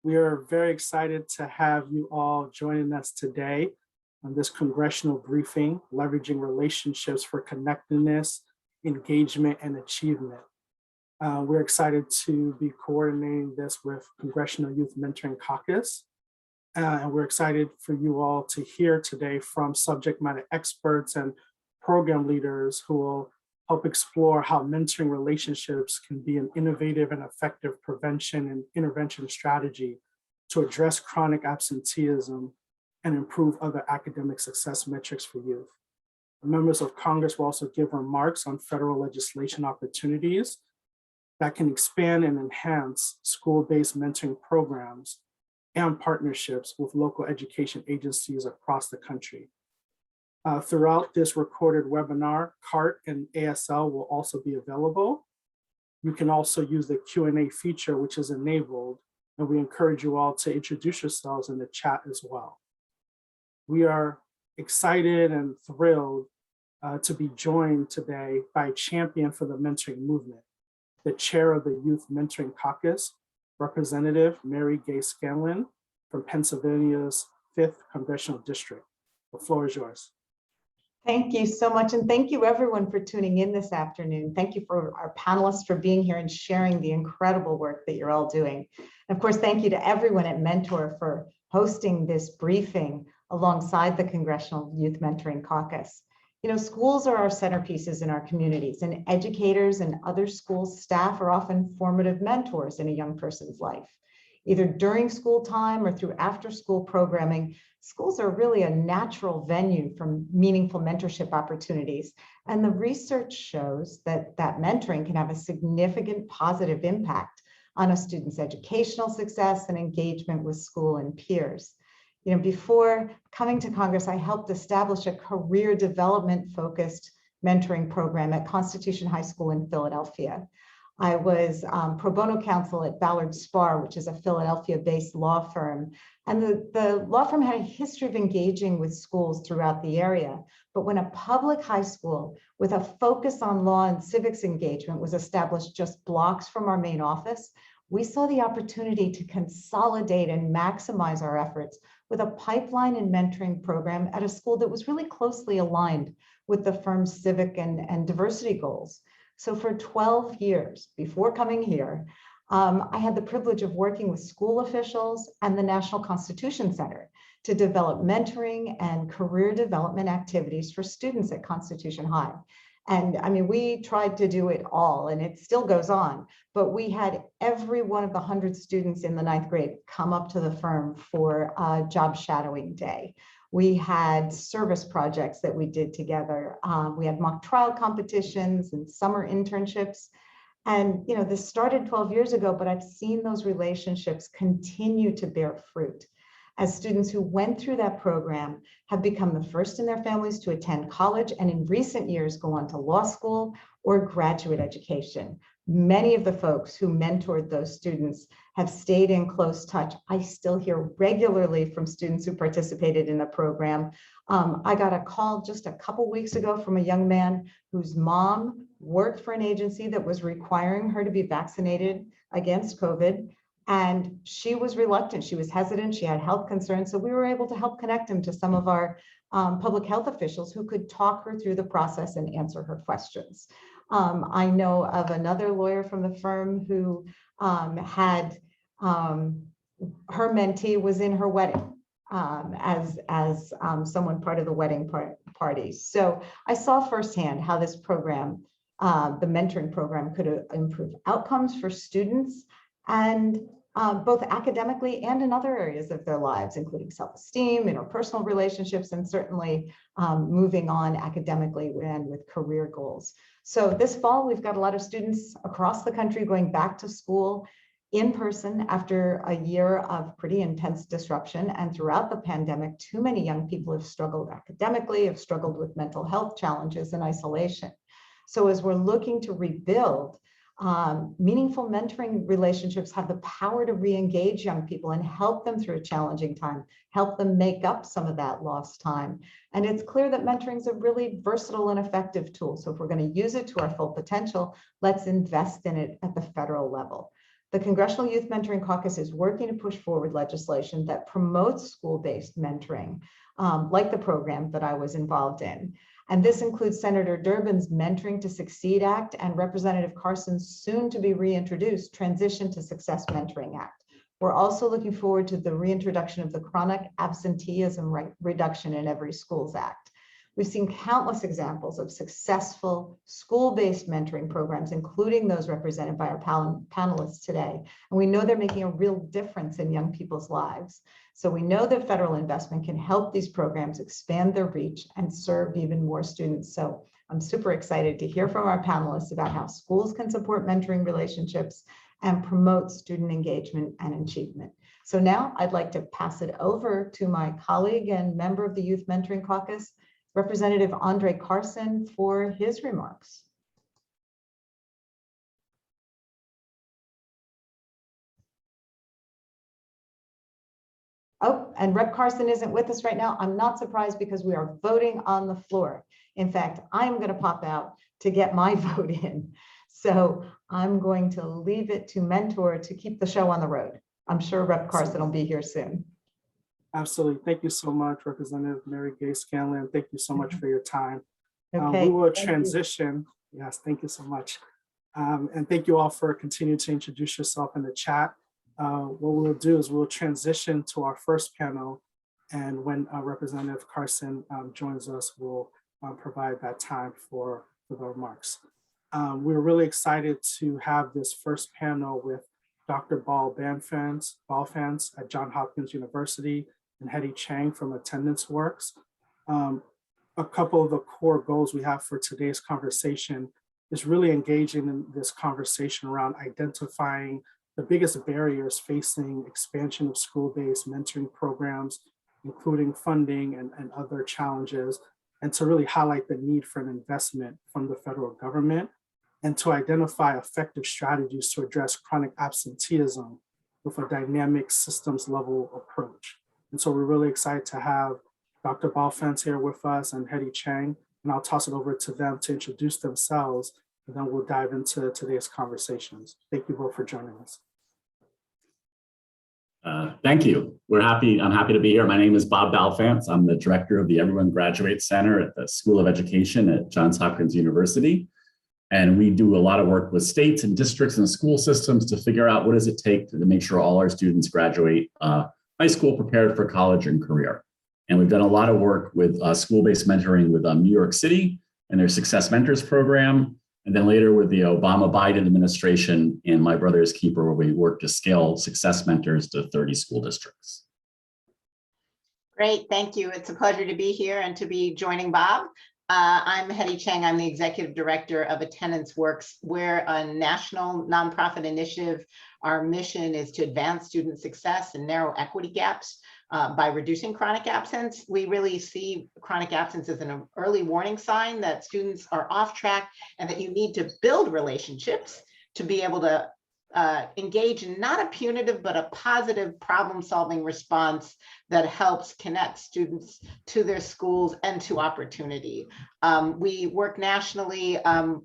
We are very excited to have you all joining us today on this congressional briefing, leveraging relationships for connectedness, engagement, and achievement. We're excited to be coordinating this with Congressional Youth Mentoring Caucus. And we're excited for you all to hear today from subject matter experts and program leaders who will help explore how mentoring relationships can be an innovative and effective prevention and intervention strategy to address chronic absenteeism and improve other academic success metrics for youth. The members of Congress will also give remarks on federal legislation opportunities that can expand and enhance school-based mentoring programs and partnerships with local education agencies across the country. Throughout this recorded webinar, CART and ASL will also be available. You can also use the Q&A feature, which is enabled, and we encourage you all to introduce yourselves in the chat as well. We are excited and thrilled to be joined today by a champion for the mentoring movement, the chair of the Youth Mentoring Caucus, Representative Mary Gay Scanlon from Pennsylvania's 5th Congressional District. The floor is yours. Thank you so much. And thank you everyone for tuning in this afternoon. Thank you for our panelists for being here and sharing the incredible work that you're all doing. And of course, thank you to everyone at Mentor for hosting this briefing alongside the Congressional Youth Mentoring Caucus. You know, schools are our centerpieces in our communities, and educators and other school staff are often formative mentors in a young person's life. Either during school time or through after-school programming, schools are really a natural venue for meaningful mentorship opportunities. And the research shows that mentoring can have a significant positive impact on a student's educational success and engagement with school and peers. You know, before coming to Congress, I helped establish a career development focused mentoring program at Constitution High School in Philadelphia. I was pro bono counsel at Ballard Spahr, which is a Philadelphia-based law firm. And the law firm had a history of engaging with schools throughout the area. But when a public high school with a focus on law and civics engagement was established just blocks from our main office, we saw the opportunity to consolidate and maximize our efforts with a pipeline and mentoring program at a school that was really closely aligned with the firm's civic and diversity goals. So for 12 years before coming here, I had the privilege of working with school officials and the National Constitution Center to develop mentoring and career development activities for students at Constitution High. And I mean, we tried to do it all, and it still goes on, but we had every one of the 100 students in the 9th grade come up to the firm for a job shadowing day. We had service projects that we did together. We had mock trial competitions and summer internships. And you know, this started 12 years ago, but I've seen those relationships continue to bear fruit as students who went through that program have become the first in their families to attend college and in recent years go on to law school or graduate education. Many of the folks who mentored those students have stayed in close touch. I still hear regularly from students who participated in the program. I got a call just a couple weeks ago from a young man whose mom worked for an agency that was requiring her to be vaccinated against COVID. And she was reluctant, she was hesitant, she had health concerns. So we were able to help connect him to some of our public health officials who could talk her through the process and answer her questions. I know of another lawyer from the firm who had her mentee was in her wedding as someone part of the wedding party. So I saw firsthand how this program, the mentoring program, could improve outcomes for students and both academically and in other areas of their lives, including self-esteem, interpersonal relationships, and certainly moving on academically and with career goals. So this fall, we've got a lot of students across the country going back to school in person after a year of pretty intense disruption. And throughout the pandemic, too many young people have struggled academically, have struggled with mental health challenges and isolation. So as we're looking to rebuild, meaningful mentoring relationships have the power to re-engage young people and help them through a challenging time, help them make up some of that lost time. And it's clear that mentoring is a really versatile and effective tool. So if we're going to use it to our full potential, let's invest in it at the federal level. The Congressional Youth Mentoring Caucus is working to push forward legislation that promotes school-based mentoring, like the program that I was involved in. And this includes Senator Durbin's Mentoring to Succeed Act and Representative Carson's soon to be reintroduced Transition to Success Mentoring Act. We're also looking forward to the reintroduction of the Chronic Absenteeism Reduction in Every Schools Act. We've seen countless examples of successful school-based mentoring programs, including those represented by our panelists today. And we know they're making a real difference in young people's lives. So we know that federal investment can help these programs expand their reach and serve even more students. So I'm super excited to hear from our panelists about how schools can support mentoring relationships and promote student engagement and achievement. So now I'd like to pass it over to my colleague and member of the Youth Mentoring Caucus, Representative Andre Carson, for his remarks. Oh, and Rep. Carson isn't with us right now. I'm not surprised because we are voting on the floor. In fact, I'm going to pop out to get my vote in. So I'm going to leave it to Mentor to keep the show on the road. I'm sure Rep. Carson will be here soon. Absolutely. Thank you so much, Representative Mary Gay Scanlon. Thank you so much for your time. Okay, We will transition. Yes, thank you so much. And thank you all for continuing to introduce yourself in the chat. What we'll do is we'll transition to our first panel. And when Representative Carson joins us, we'll provide that time for the remarks. We're really excited to have this first panel with Dr. Balfans at Johns Hopkins University and Hetty Chang from Attendance Works. A couple of the core goals we have for today's conversation is really engaging in this conversation around identifying the biggest barriers facing expansion of school-based mentoring programs, including funding and other challenges, and to really highlight the need for an investment from the federal government, and to identify effective strategies to address chronic absenteeism with a dynamic systems level approach. And so we're really excited to have Dr. Balfans here with us and Hetty Chang, and I'll toss it over to them to introduce themselves, and then we'll dive into today's conversations. Thank you both for joining us. Thank you. I'm happy to be here. My name is Bob Balfans. I'm the director of the Everyone Graduates Center at the School of Education at Johns Hopkins University. And we do a lot of work with states and districts and school systems to figure out what does it take to make sure all our students graduate high school prepared for college and career. And we've done a lot of work with school-based mentoring with New York City and their Success Mentors program. And then later with the Obama-Biden administration and My Brother's Keeper, where we work to scale Success Mentors to 30 school districts. Great, thank you. It's a pleasure to be here and to be joining Bob. I'm Hetty Chang. I'm the executive director of Attendance Works. We're a national nonprofit initiative. Our mission is to advance student success and narrow equity gaps by reducing chronic absence. We really see chronic absence as an early warning sign that students are off track and that you need to build relationships to be able to engage in not a punitive, but a positive problem-solving response that helps connect students to their schools and to opportunity. We work nationally,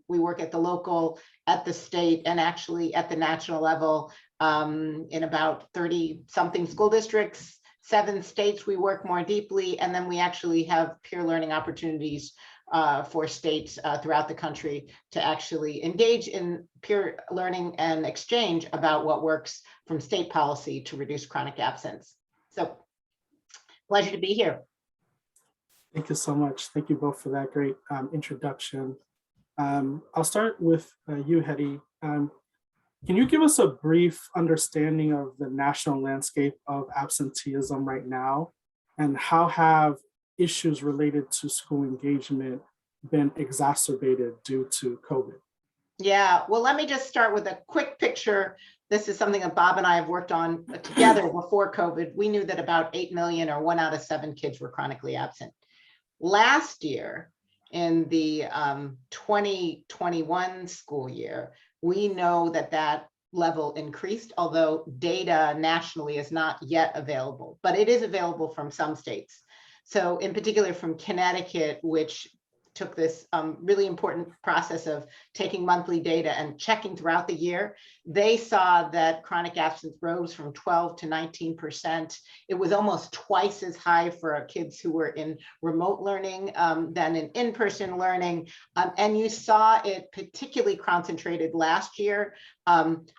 we work at the local, at the state, and actually at the national level in about 30-something school districts, 7 states we work more deeply, and then we actually have peer learning opportunities for states throughout the country to actually engage in peer learning and exchange about what works from state policy to reduce chronic absence. So, pleasure to be here. Thank you so much. Thank you both for that great introduction. I'll start with you, Hetty. Can you give us a brief understanding of the national landscape of absenteeism right now, and how have issues related to school engagement been exacerbated due to COVID? Yeah, well, let me just start with a quick picture. This is something that Bob and I have worked on together before COVID. We knew that about 8 million or 1 out of 7 kids were chronically absent. Last year, in the 2021 school year, we know that that level increased, although data nationally is not yet available, but it is available from some states. So in particular from Connecticut, which took this really important process of taking monthly data and checking throughout the year, they saw that chronic absence rose from 12 to 19%. It was almost twice as high for kids who were in remote learning than in in-person learning. And you saw it particularly concentrated last year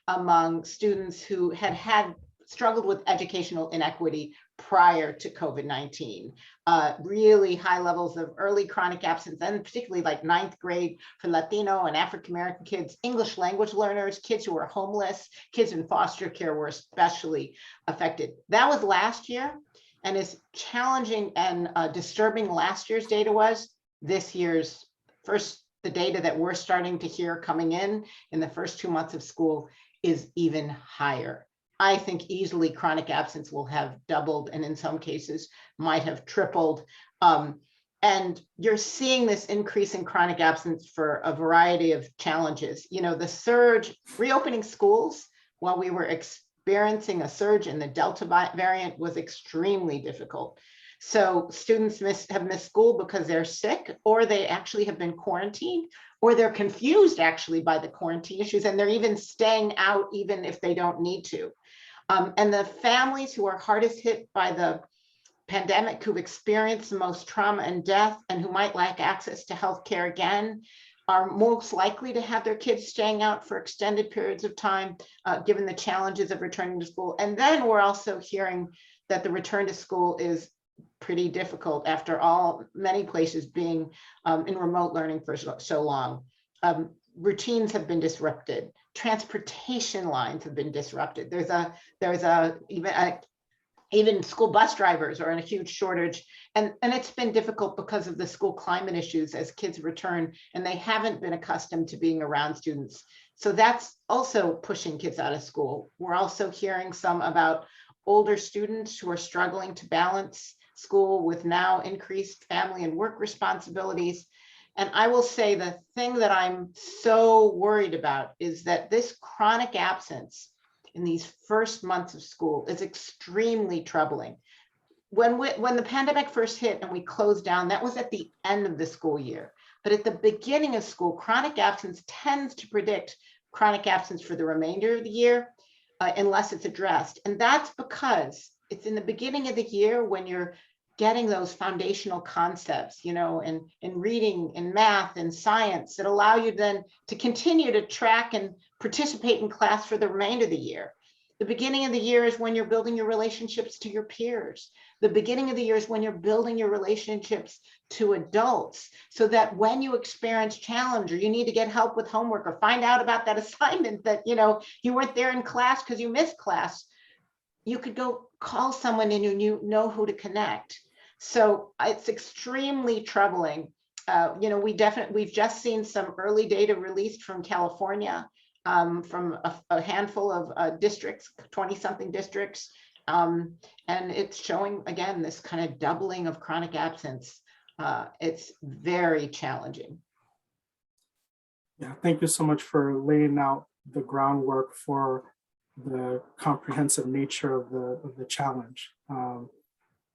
among students who had struggled with educational inequity prior to COVID-19. Really high levels of early chronic absence, and particularly like 9th grade for Latino and African-American kids, English language learners, kids who were homeless, kids in foster care were especially affected. That was last year, and as challenging and disturbing last year's data was, this year's the data that we're starting to hear coming in the first 2 months of school is even higher. I think easily chronic absence will have doubled, and in some cases might have tripled. And you're seeing this increase in chronic absence for a variety of challenges. You know, the surge, reopening schools while we were experiencing a surge in the Delta variant was extremely difficult. So students have missed school because they're sick, or they actually have been quarantined, or they're confused actually by the quarantine issues, and they're even staying out even if they don't need to. And the families who are hardest hit by the pandemic, who've experienced the most trauma and death, and who might lack access to healthcare again, are most likely to have their kids staying out for extended periods of time, given the challenges of returning to school. And then we're also hearing that the return to school is pretty difficult after many places being in remote learning for so long. Routines have been disrupted. Transportation lines have been disrupted. Even school bus drivers are in a huge shortage. And it's been difficult because of the school climate issues as kids return, and they haven't been accustomed to being around students. So that's also pushing kids out of school. We're also hearing some about older students who are struggling to balance school with now increased family and work responsibilities. And I will say the thing that I'm so worried about is that this chronic absence in these first months of school is extremely troubling. When the pandemic first hit and we closed down, that was at the end of the school year. But at the beginning of school, chronic absence tends to predict chronic absence for the remainder of the year, unless it's addressed. And that's because it's in the beginning of the year when you're getting those foundational concepts, you know, in reading, in math, and science that allow you then to continue to track and participate in class for the remainder of the year. The beginning of the year is when you're building your relationships to your peers. The beginning of the year is when you're building your relationships to adults, so that when you experience challenge, or you need to get help with homework, or find out about that assignment that, you know, you weren't there in class because you missed class, you could go call someone and you know who to connect. So it's extremely troubling. You know, we've just seen some early data released from California, from a handful of districts, 20-something districts. And it's showing, again, this kind of doubling of chronic absence. It's very challenging. Yeah, thank you so much for laying out the groundwork for the comprehensive nature of the challenge,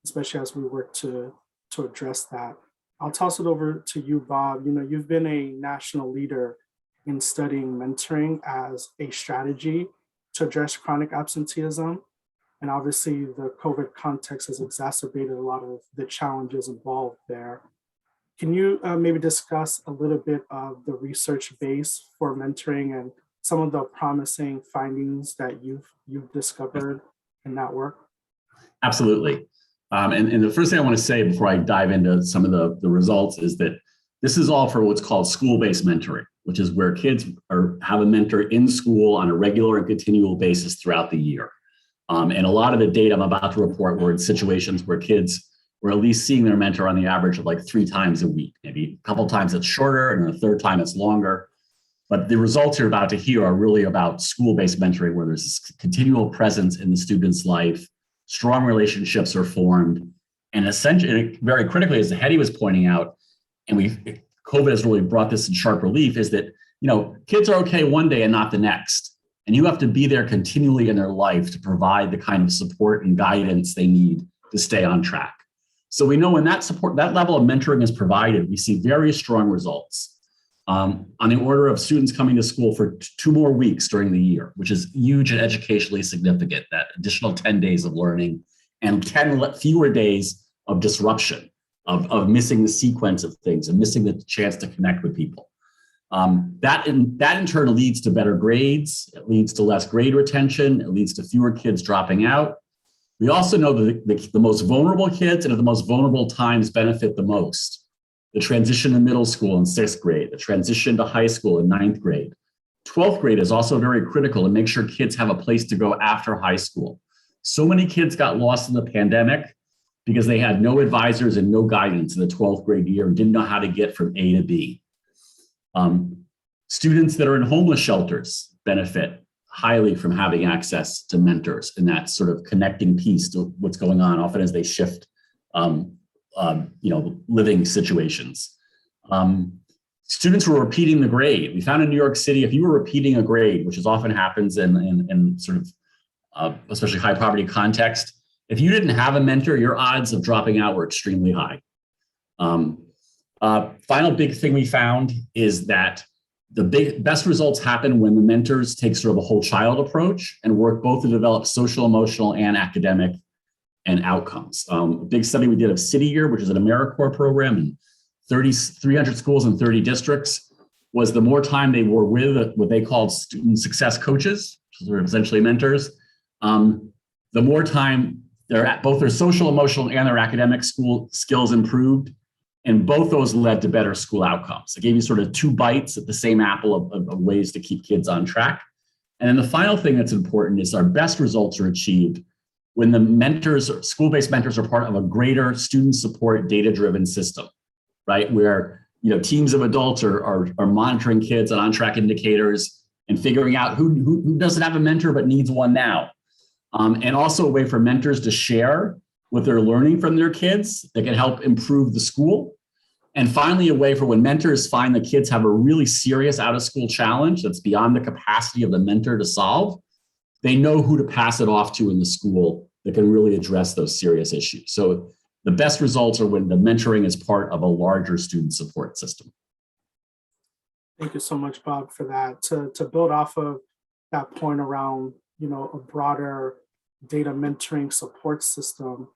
especially as we work to address that. I'll toss it over to you, Bob. You know, you've been a national leader in studying mentoring as a strategy to address chronic absenteeism. And obviously the COVID context has exacerbated a lot of the challenges involved there. Can you maybe discuss a little bit of the research base for mentoring and some of the promising findings that you've discovered in that work? Absolutely. And the first thing I want to say before I dive into some of the results is that this is all for what's called school-based mentoring, which is where kids have a mentor in school on a regular and continual basis throughout the year. And a lot of the data I'm about to report were in situations where kids were at least seeing their mentor on the average of like 3 times a week, maybe a couple times it's shorter and then a third time it's longer. But the results you're about to hear are really about school-based mentoring, where there's this continual presence in the student's life, strong relationships are formed, and essentially, very critically, as Hetty was pointing out, and COVID has really brought this in sharp relief, is that, you know, kids are okay one day and not the next, and you have to be there continually in their life to provide the kind of support and guidance they need to stay on track. So we know when that level of mentoring is provided, we see very strong results on the order of students coming to school for 2 more weeks during the year, which is huge and educationally significant, that additional 10 days of learning and 10 fewer days of disruption, of missing the sequence of things and missing the chance to connect with people. That in turn leads to better grades, it leads to less grade retention, it leads to fewer kids dropping out. We also know that the most vulnerable kids and at the most vulnerable times benefit the most. The transition to middle school in 6th grade, the transition to high school in 9th grade. 12th grade is also very critical to make sure kids have a place to go after high school. So many kids got lost in the pandemic because they had no advisors and no guidance in the 12th grade year and didn't know how to get from A to B. Students that are in homeless shelters benefit highly from having access to mentors and that sort of connecting piece to what's going on, often as they shift, living situations. Students who are repeating the grade. We found in New York City, if you were repeating a grade, which is often happens in sort of, especially high poverty context, if you didn't have a mentor, your odds of dropping out were extremely high. Final big thing we found is that the best results happen when the mentors take sort of a whole child approach and work both to develop social, emotional, and academic and outcomes. A big study we did of City Year, which is an AmeriCorps program in 300 schools in 30 districts, was the more time they were with what they called student success coaches, which are essentially mentors, the more time both their social, emotional, and their academic school skills improved. And both those led to better school outcomes. It gave you sort of 2 bites at the same apple of ways to keep kids on track. And then the final thing that's important is our best results are achieved when the mentors, school-based mentors, are part of a greater student support data-driven system, right? Where teams of adults are monitoring kids on on-track indicators and figuring out who doesn't have a mentor but needs one now. And also a way for mentors to share what they're learning from their kids that can help improve the school. And finally, a way for when mentors find the kids have a really serious out-of-school challenge that's beyond the capacity of the mentor to solve, they know who to pass it off to in the school that can really address those serious issues. So the best results are when the mentoring is part of a larger student support system. Thank you so much, Bob, for that. To build off of that point around, a broader data mentoring support system,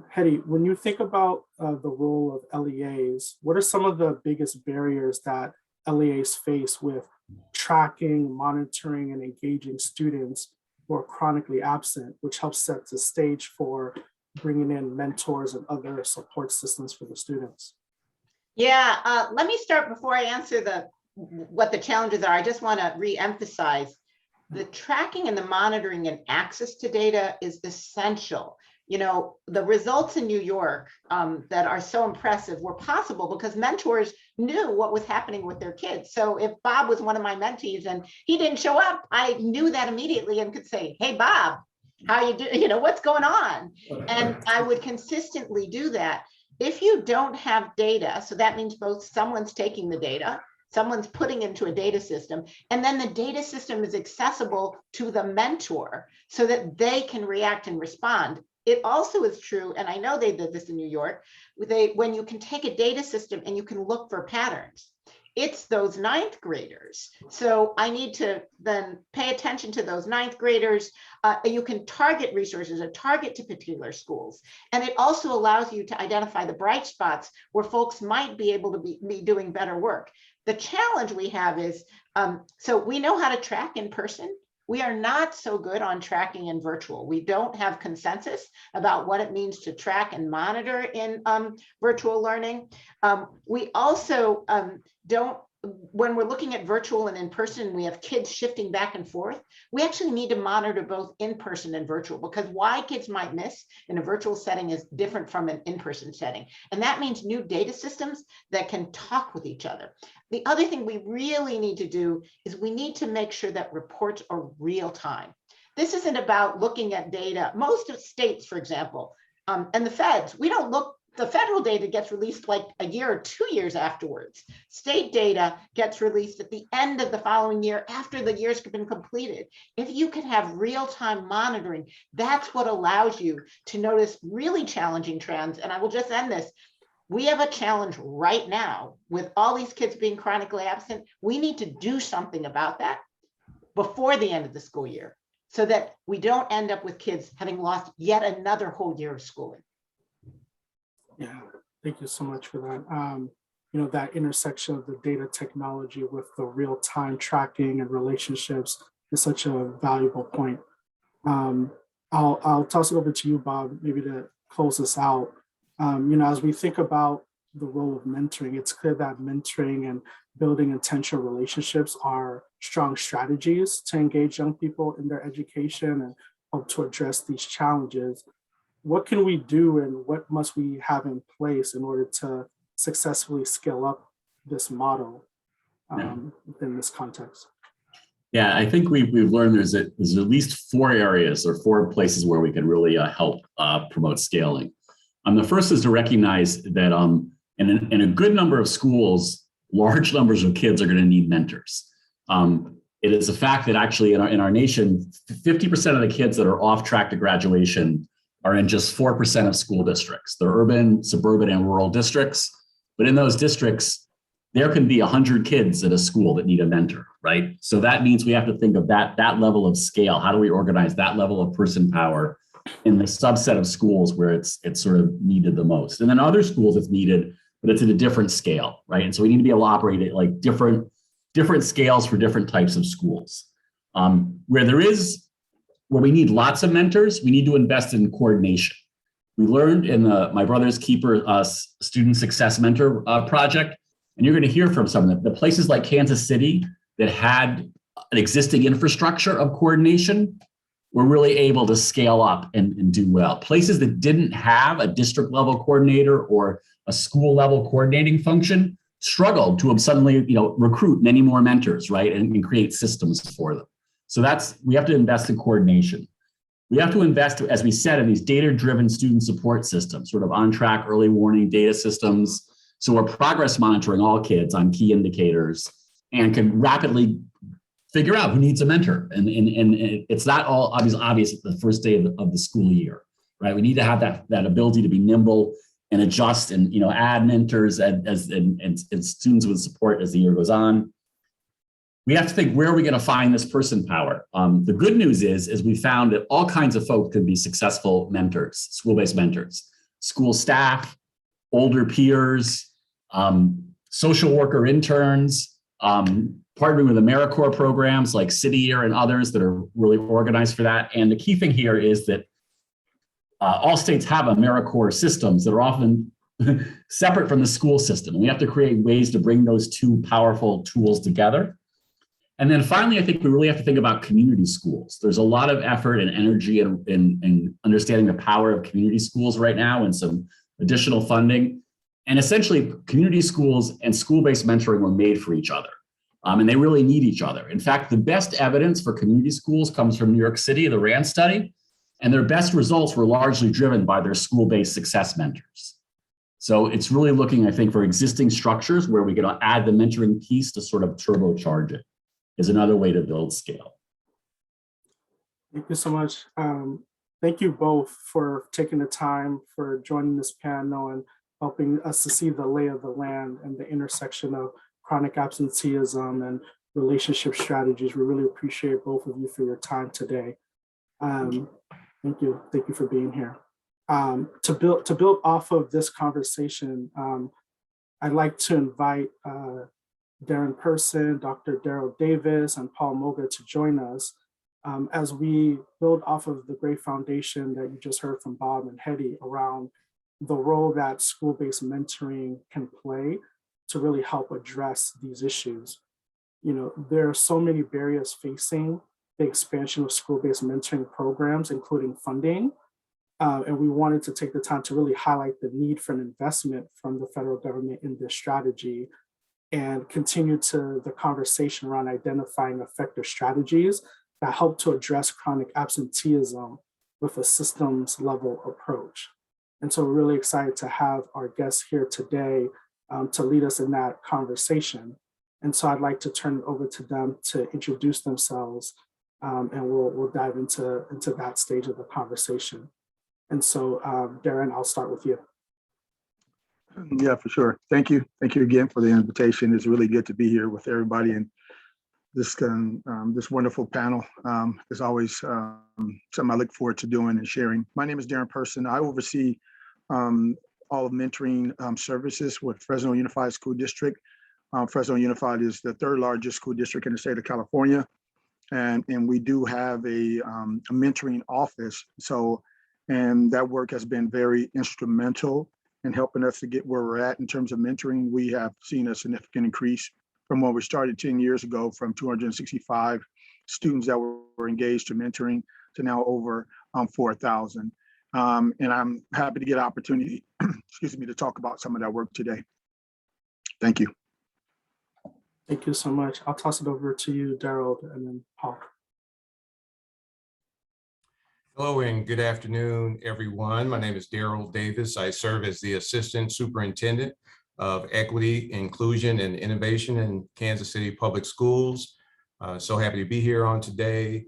Hetty, when you think about the role of LEAs, what are some of the biggest barriers that LEAs face with tracking, monitoring, and engaging students who are chronically absent, which helps set the stage for bringing in mentors and other support systems for the students? Yeah, let me start before I answer what the challenges are. I just want to re-emphasize the tracking and the monitoring and access to data is essential. The results in New York that are so impressive were possible because mentors knew what was happening with their kids. So if Bob was one of my mentees and he didn't show up, I knew that immediately and could say, hey, Bob, how you do? What's going on? And I would consistently do that. If you don't have data, so that means both someone's taking the data, someone's putting into a data system, and then the data system is accessible to the mentor so that they can react and respond. It also is true, and I know they did this in New York, when you can take a data system and you can look for patterns. It's those 9th graders. So I need to then pay attention to those 9th graders. You can target resources or target to particular schools. And it also allows you to identify the bright spots where folks might be able to be doing better work. The challenge we have is, so we know how to track in person. We are not so good on tracking in virtual. We don't have consensus about what it means to track and monitor in virtual learning. We also don't, when we're looking at virtual and in person, we have kids shifting back and forth. We actually need to monitor both in person and virtual because why kids might miss in a virtual setting is different from an in-person setting. And that means new data systems that can talk with each other. The other thing we really need to do is we need to make sure that reports are real time. This isn't about looking at data. Most of states, for example, and the feds, we don't look The federal data gets released like a year or 2 years afterwards. State data gets released at the end of the following year after the year's been completed. If you can have real-time monitoring, that's what allows you to notice really challenging trends. And I will just end this. We have a challenge right now with all these kids being chronically absent. We need to do something about that before the end of the school year so that we don't end up with kids having lost yet another whole year of schooling. Yeah, thank you so much for that. That intersection of the data technology with the real-time tracking and relationships is such a valuable point. I'll toss it over to you, Bob, maybe to close this out. As we think about the role of mentoring, it's clear that mentoring and building intentional relationships are strong strategies to engage young people in their education and help to address these challenges. What can we do and what must we have in place in order to successfully scale up this model within this context? Yeah, I think we've learned there's at least 4 areas or 4 places where we can really help promote scaling. The first is to recognize that in a good number of schools, large numbers of kids are going to need mentors. It is a fact that actually in our nation, 50% of the kids that are off track to graduation are in just 4% of school districts. They're urban, suburban, and rural districts. But in those districts, there can be 100 kids at a school that need a mentor, right? So that means we have to think of that level of scale. How do we organize that level of person power in the subset of schools where it's sort of needed the most? And then other schools it's needed, but it's at a different scale, right? And so we need to be able to operate at like different scales for different types of schools. Where we need lots of mentors, we need to invest in coordination. We learned in my Brother's Keeper Student Success Mentor project, and you're going to hear from some of them. The places like Kansas City that had an existing infrastructure of coordination were really able to scale up and do well. Places that didn't have a district level coordinator or a school level coordinating function struggled to suddenly recruit many more mentors, right, and create systems for them. So we have to invest in coordination. We have to invest, as we said, in these data-driven student support systems, sort of on-track early warning data systems. So we're progress monitoring all kids on key indicators and can rapidly figure out who needs a mentor. And it's not all obvious at the first day of the school year, right? We need to have that ability to be nimble and adjust and add mentors and students with support as the year goes on. We have to think, where are we going to find this person power? The good news is we found that all kinds of folks can be successful mentors, school-based mentors, school staff, older peers, social worker interns, partnering with AmeriCorps programs like City Year and others that are really organized for that. And the key thing here is that all states have AmeriCorps systems that are often separate from the school system. And we have to create ways to bring those two powerful tools together. And then finally, I think we really have to think about community schools. There's a lot of effort and energy in understanding the power of community schools right now and some additional funding. And essentially, community schools and school-based mentoring were made for each other. And they really need each other. In fact, the best evidence for community schools comes from New York City, the RAND study, and their best results were largely driven by their school-based success mentors. So it's really looking, I think, for existing structures where we can add the mentoring piece to sort of turbocharge it is another way to build scale. Thank you so much. Thank you both for taking the time for joining this panel and helping us to see the lay of the land and the intersection of chronic absenteeism and relationship strategies. We really appreciate both of you for your time today. Thank you for being here. To build off of this conversation, I'd like to invite Darren Person, Dr. Daryl Davis, and Paul Moga to join us as we build off of the great foundation that you just heard from Bob and Hetty around the role that school-based mentoring can play to really help address these issues. There are so many barriers facing the expansion of school-based mentoring programs, including funding. And we wanted to take the time to really highlight the need for an investment from the federal government in this strategy and continue to the conversation around identifying effective strategies that help to address chronic absenteeism with a systems level approach. And so we're really excited to have our guests here today to lead us in that conversation. And so I'd like to turn it over to them to introduce themselves, and we'll dive into that stage of the conversation. And so, Darren, I'll start with you. Yeah, for sure. Thank you. Thank you again for the invitation. It's really good to be here with everybody and this wonderful panel. It's always something I look forward to doing and sharing. My name is Darren Person. I oversee all of mentoring services with Fresno Unified School District. Fresno Unified is the third largest school district in the state of California. And we do have a mentoring office. And that work has been very instrumental in helping us to get where we're at in terms of mentoring. We have seen a significant increase from when we started 10 years ago, from 265 students that were engaged to mentoring to now over 4,000. And I'm happy to get an opportunity, excuse me, to talk about some of that work today. Thank you. Thank you so much. I'll toss it over to you, Daryl, and then Paul. Hello and good afternoon, everyone. My name is Daryl Davis. I serve as the Assistant Superintendent of Equity, Inclusion, and Innovation in Kansas City Public Schools. So happy to be here on today.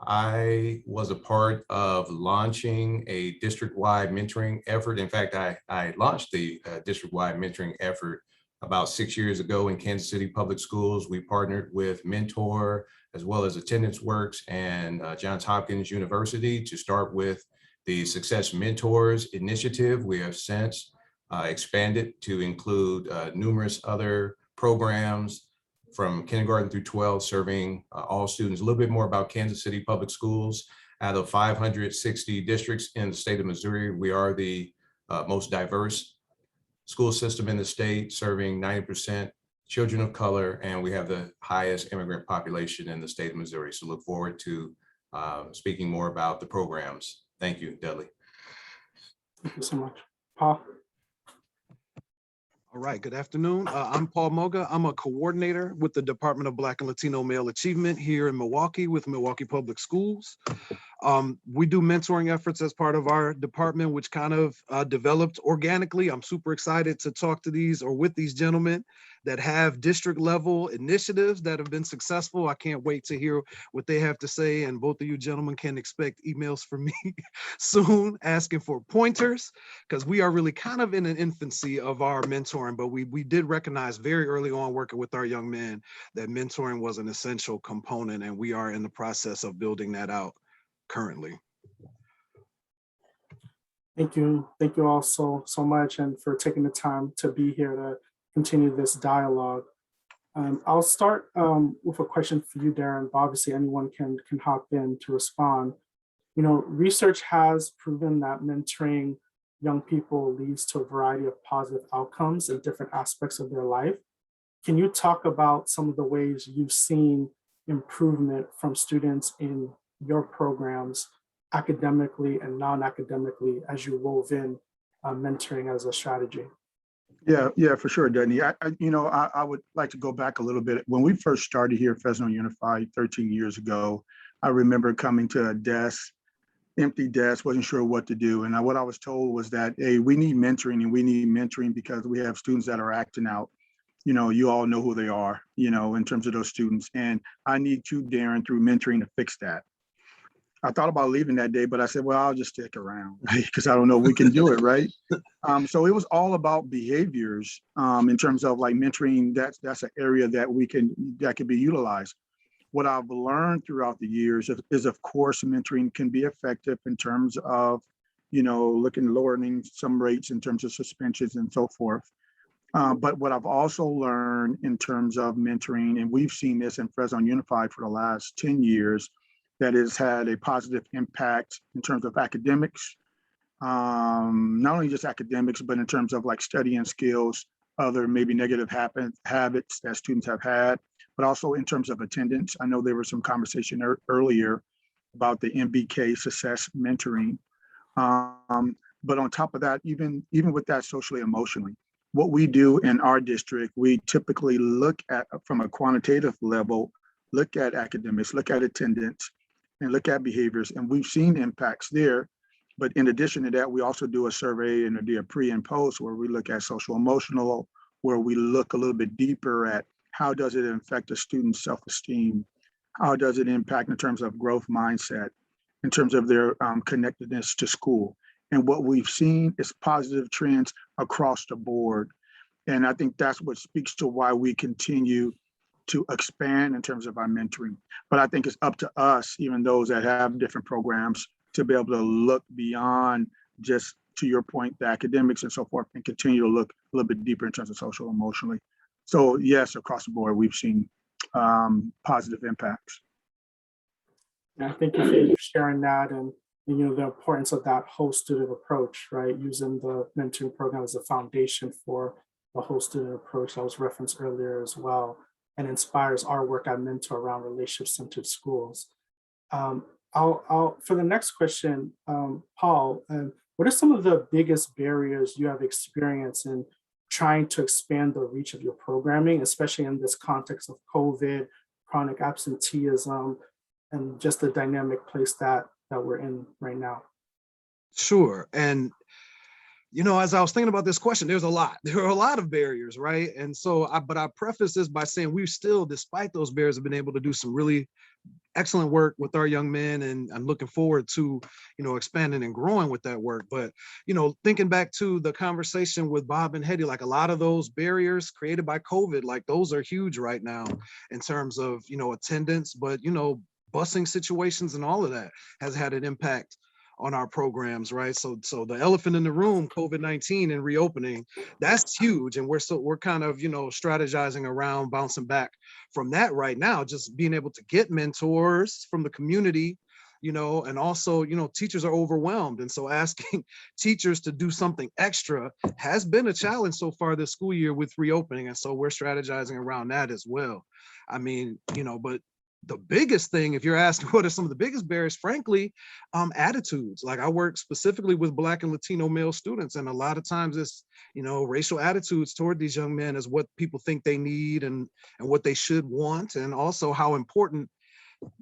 I was a part of launching a district-wide mentoring effort. In fact, I launched the district-wide mentoring effort about 6 years ago in Kansas City Public Schools. We partnered with Mentor, as well as Attendance Works and Johns Hopkins University to start with the Success Mentors initiative. We have since expanded to include numerous other programs from kindergarten through 12, serving all students. A little bit more about Kansas City Public Schools. Out of 560 districts in the state of Missouri, we are the most diverse school system in the state, serving 90% children of color, and we have the highest immigrant population in the state of Missouri. So look forward to speaking more about the programs. Thank you, Dudley. Thank you so much. Paul? All right, good afternoon. I'm Paul Moga. I'm a coordinator with the Department of Black and Latino Male Achievement here in Milwaukee with Milwaukee Public Schools. We do mentoring efforts as part of our department, which kind of developed organically. I'm super excited to talk to with these gentlemen that have district level initiatives that have been successful. I can't wait to hear what they have to say. And both of you gentlemen can expect emails from me soon asking for pointers, because we are really kind of in an infancy of our mentoring, but we did recognize very early on working with our young men that mentoring was an essential component, and we are in the process of building that out currently. Thank you all so much, and for taking the time to be here to continue this dialogue. I'll start with a question for you, Darren, but obviously anyone can hop in to respond. You know, research has proven that mentoring young people leads to a variety of positive outcomes in different aspects of their life. Can you talk about some of the ways you've seen improvement from students in your programs, academically and non-academically, as you wove in mentoring as a strategy? Yeah, for sure, Dudley. I would like to go back a little bit. When we first started here at Fresno Unified 13 years ago, I remember coming to a desk, empty desk, wasn't sure what to do. And what I was told was that, hey, we need mentoring, and we need mentoring because we have students that are acting out. You know, you all know who they are, you know, in terms of those students. And I need you, Darren, through mentoring to fix that. I thought about leaving that day, but I said, well, I'll just stick around because I don't know if we can do it, right? So it was all about behaviors in terms of like mentoring. That's an area that could be utilized. What I've learned throughout the years is of course, mentoring can be effective in terms of, you know, lowering some rates in terms of suspensions and so forth. But what I've also learned in terms of mentoring, and we've seen this in Fresno Unified for the last 10 years, that has had a positive impact in terms of academics, not only just academics, but in terms of like studying skills, other maybe negative habits that students have had, but also in terms of attendance. I know there was some conversation earlier about the MBK success mentoring. But on top of that, even with that socially, emotionally, what we do in our district, we typically look at, from a quantitative level, look at academics, look at attendance, and look at behaviors. And we've seen impacts there But in addition to that, we also do a survey and do a pre and post where we look at social emotional, where we look a little bit deeper at how does it affect a student's self-esteem? How does it impact in terms of growth mindset, in terms of their connectedness to school? And what we've seen is positive trends across the board. And I think that's what speaks to why we continue to expand in terms of our mentoring. But I think it's up to us, even those that have different programs, to be able to look beyond just, to your point, the academics and so forth, and continue to look a little bit deeper in terms of social emotionally. So yes, across the board, we've seen positive impacts. And I thank you for sharing that, and you know, the importance of that whole student approach, right? Using the mentoring program as a foundation for the whole student approach that was referenced earlier as well, and inspires our work at Mentor around relationship-centered schools. For the next question, Paul, what are some of the biggest barriers you have experienced in trying to expand the reach of your programming, especially in this context of COVID, chronic absenteeism, and just the dynamic place that we're in right now? Sure. And, you know, as I was thinking about this question, there are a lot of barriers, right? And so, but I preface this by saying we still, despite those barriers, have been able to do some really excellent work with our young men, and I'm looking forward to, you know, expanding and growing with that work. But, you know, thinking back to the conversation with Bob and Hetty, like a lot of those barriers created by COVID, like those are huge right now in terms of, you know, attendance, but, you know, busing situations and all of that has had an impact on our programs, right? So the elephant in the room, COVID-19 and reopening, that's huge. And we're kind of, you know, strategizing around bouncing back from that right now, just being able to get mentors from the community, you know, and also, you know, teachers are overwhelmed. And so asking teachers to do something extra has been a challenge so far this school year with reopening. And so we're strategizing around that as well. I mean, you know, but the biggest thing, if you're asking what are some of the biggest barriers, frankly, attitudes. Like I work specifically with Black and Latino male students, and a lot of times it's, you know, racial attitudes toward these young men is what people think they need and what they should want, and also how important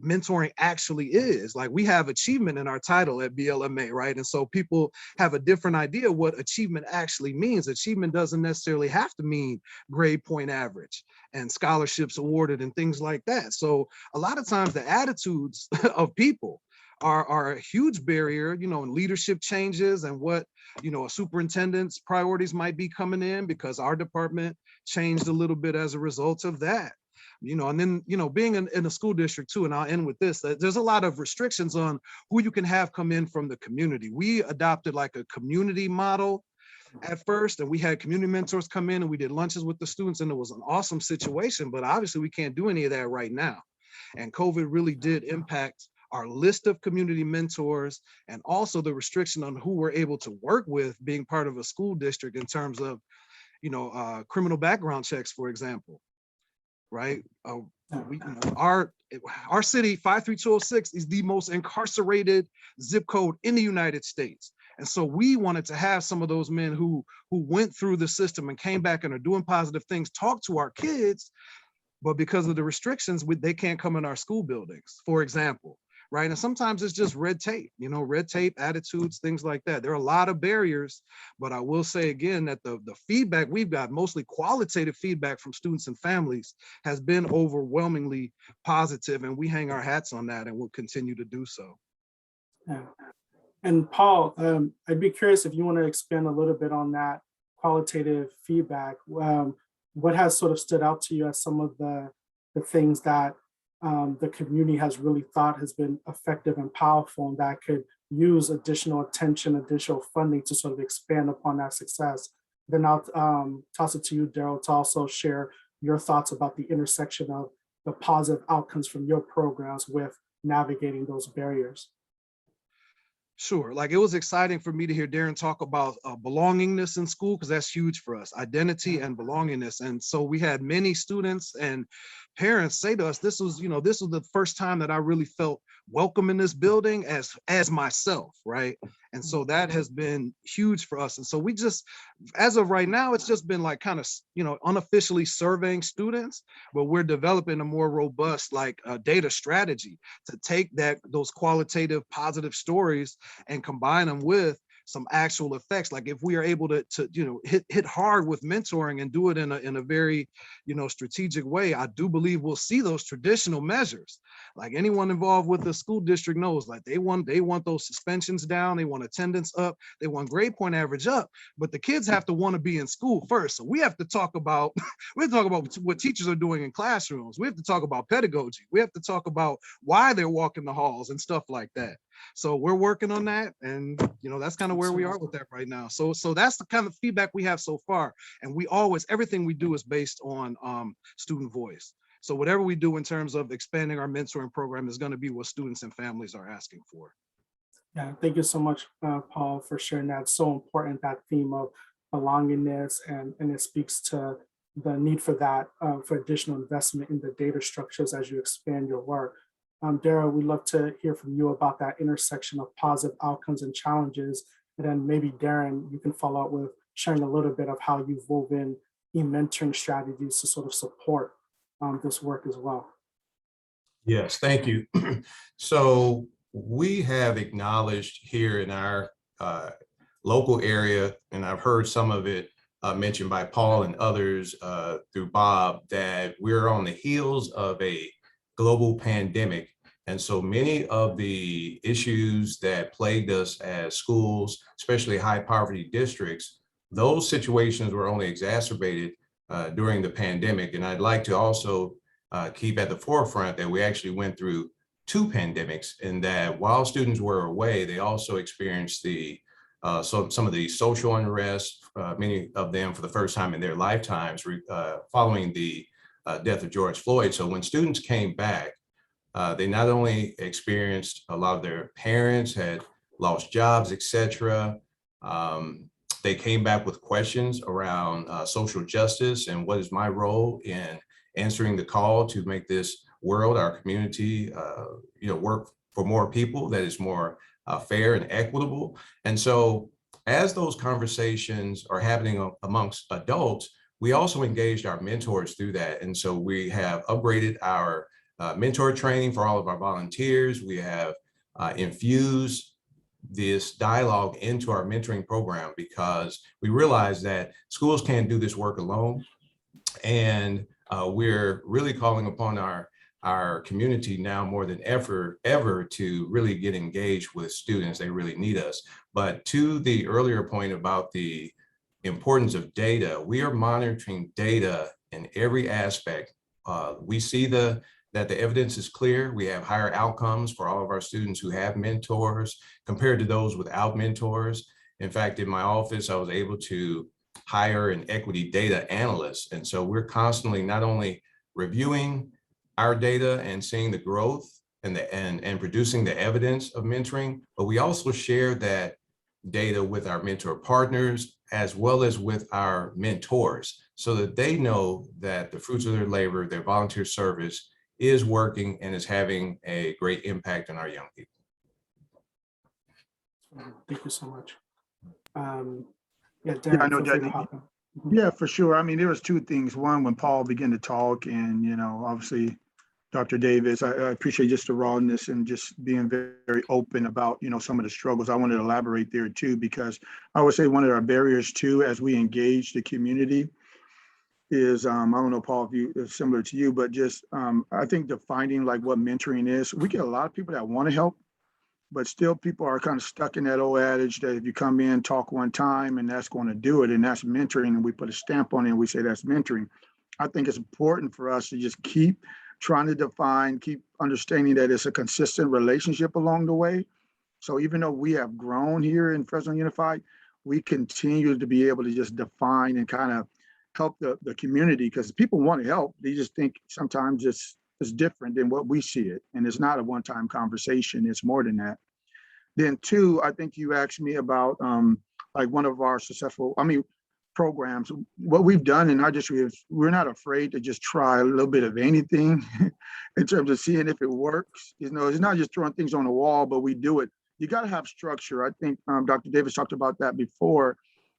mentoring actually is. Like we have achievement in our title at BLMA, right? And so people have a different idea what achievement actually means. Achievement doesn't necessarily have to mean grade point average and scholarships awarded and things like that. So a lot of times the attitudes of people are a huge barrier, you know, in leadership changes and what, you know, a superintendent's priorities might be coming in, because our department changed a little bit as a result of that. You know, and then, you know, being in a school district too, and I'll end with this, that there's a lot of restrictions on who you can have come in from the community. We adopted like a community model at first, and we had community mentors come in and we did lunches with the students, and it was an awesome situation, but obviously we can't do any of that right now. And COVID really did impact our list of community mentors, and also the restriction on who we're able to work with being part of a school district in terms of, you know, criminal background checks, for example. Right? Our city, 53206, is the most incarcerated zip code in the United States. And so we wanted to have some of those men who went through the system and came back and are doing positive things, talk to our kids, but because of the restrictions, they can't come in our school buildings, for example. Right. And sometimes it's just red tape, you know, red tape, attitudes, things like that. There are a lot of barriers, but I will say again that the feedback we've got, mostly qualitative feedback from students and families, has been overwhelmingly positive, and we hang our hats on that and will continue to do so. Yeah. And Paul, I'd be curious if you want to expand a little bit on that qualitative feedback. What has sort of stood out to you as some of the things that the community has really thought has been effective and powerful, and that could use additional attention, additional funding to sort of expand upon that success? Then I'll toss it to you, Daryl, to also share your thoughts about the intersection of the positive outcomes from your programs with navigating those barriers. Sure. Like it was exciting for me to hear Darren talk about belongingness in school, because that's huge for us, identity and belongingness. And so we had many students and parents say to us, this was the first time that I really felt welcome in this building as myself, right? And so that has been huge for us. And so we just, as of right now, it's just been like kind of, unofficially surveying students, but we're developing a more robust data strategy to take those qualitative positive stories and combine them with some actual effects. Like if we are able to hit hard with mentoring and do it in a very, strategic way, I do believe we'll see those traditional measures. Like anyone involved with the school district knows, like they want those suspensions down, they want attendance up, they want grade point average up, but the kids have to want to be in school first. So we have to talk about, what teachers are doing in classrooms. We have to talk about pedagogy. We have to talk about why they're walking the halls and stuff like that. So we're working on that, and that's kind of where we are with that right now. So that's the kind of feedback we have so far, and everything we do is based on student voice. So whatever we do in terms of expanding our mentoring program is going to be what students and families are asking for. Yeah, thank you so much, Paul, for sharing that. It's so important, that theme of belongingness, and it speaks to the need for that, for additional investment in the data structures as you expand your work. Daryl, we'd love to hear from you about that intersection of positive outcomes and challenges. And then maybe Darren, you can follow up with sharing a little bit of how you've woven e-mentoring strategies to sort of support this work as well. Yes, thank you. So we have acknowledged here in our local area, and I've heard some of it mentioned by Paul and others through Bob, that we're on the heels of a global pandemic. And so many of the issues that plagued us as schools, especially high poverty districts, those situations were only exacerbated during the pandemic. And I'd like to also keep at the forefront that we actually went through 2 pandemics, and that while students were away, they also experienced some of the social unrest, many of them for the first time in their lifetimes, following the death of George Floyd. So when students came back, they not only experienced a lot of their parents had lost jobs, etc. They came back with questions around social justice and what is my role in answering the call to make this world, our community, work for more people that is more fair and equitable. And so as those conversations are happening amongst adults, we also engaged our mentors through that. And so we have upgraded our mentor training for all of our volunteers. We have infused this dialogue into our mentoring program, because we realize that schools can't do this work alone. And we're really calling upon our community now more than ever to really get engaged with students. They really need us. But to the earlier point about the importance of data, we are monitoring data in every aspect. We see that the evidence is clear. We have higher outcomes for all of our students who have mentors compared to those without mentors. In fact, in my office, I was able to hire an equity data analyst. And so we're constantly not only reviewing our data and seeing the growth and producing the evidence of mentoring, but we also share that data with our mentor partners as well as with our mentors, so that they know that the fruits of their labor, their volunteer service, is working and is having a great impact on our young people. Thank you so much. Darren, Yeah, I know, feel free to hop in. Yeah, for sure. I mean, there was 2 things. One, when Paul began to talk, and obviously Dr. Davis, I appreciate just the rawness and just being very, very open about some of the struggles. I wanted to elaborate there too, because I would say one of our barriers too, as we engage the community, is I don't know, Paul, if you is similar to you, but just I think defining like what mentoring is. We get a lot of people that want to help, but still people are kind of stuck in that old adage that if you come in, talk one time, and that's going to do it, and that's mentoring, and we put a stamp on it and we say that's mentoring. I think it's important for us to just keep trying to define, keep understanding that it's a consistent relationship along the way. So even though we have grown here in Fresno Unified, we continue to be able to just define and kind of help the community, because people want to help. They just think sometimes it's different than what we see it. And it's not a one-time conversation, it's more than that. Then 2, I think you asked me about like one of our successful, programs. What we've done in our district is we're not afraid to just try a little bit of anything in terms of seeing if it works. You know, it's not just throwing things on the wall, but we do it. You got to have structure. I think Dr. Davis talked about that before,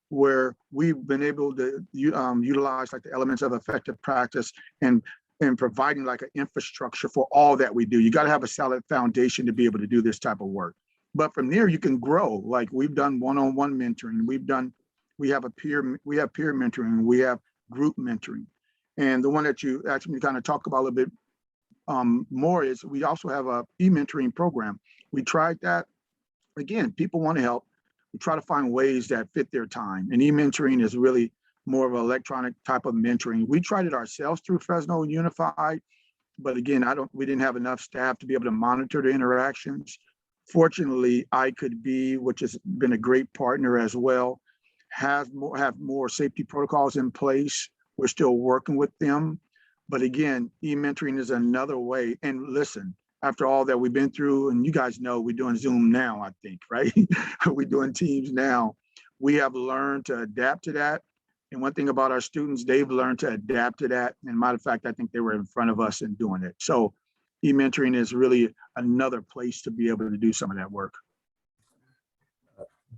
where we've been able to utilize like the elements of effective practice and providing like an infrastructure for all that we do. You got to have a solid foundation to be able to do this type of work. But from there, you can grow. Like we've done one-on-one mentoring. We have peer mentoring. We have group mentoring. And the one that you actually kind of talk about a little bit more is we also have a e-mentoring program. We tried that. Again, people want to help. We try to find ways that fit their time. And e-mentoring is really more of an electronic type of mentoring. We tried it ourselves through Fresno Unified, but again, we didn't have enough staff to be able to monitor the interactions. Fortunately, I Could Be, which has been a great partner as well, have more safety protocols in place. We're still working with them. But again, e-mentoring is another way. And listen, after all that we've been through, and you guys know we're doing Zoom now, I think, right? We're doing Teams now. We have learned to adapt to that. And one thing about our students, they've learned to adapt to that. And matter of fact, I think they were in front of us in doing it. So e-mentoring is really another place to be able to do some of that work.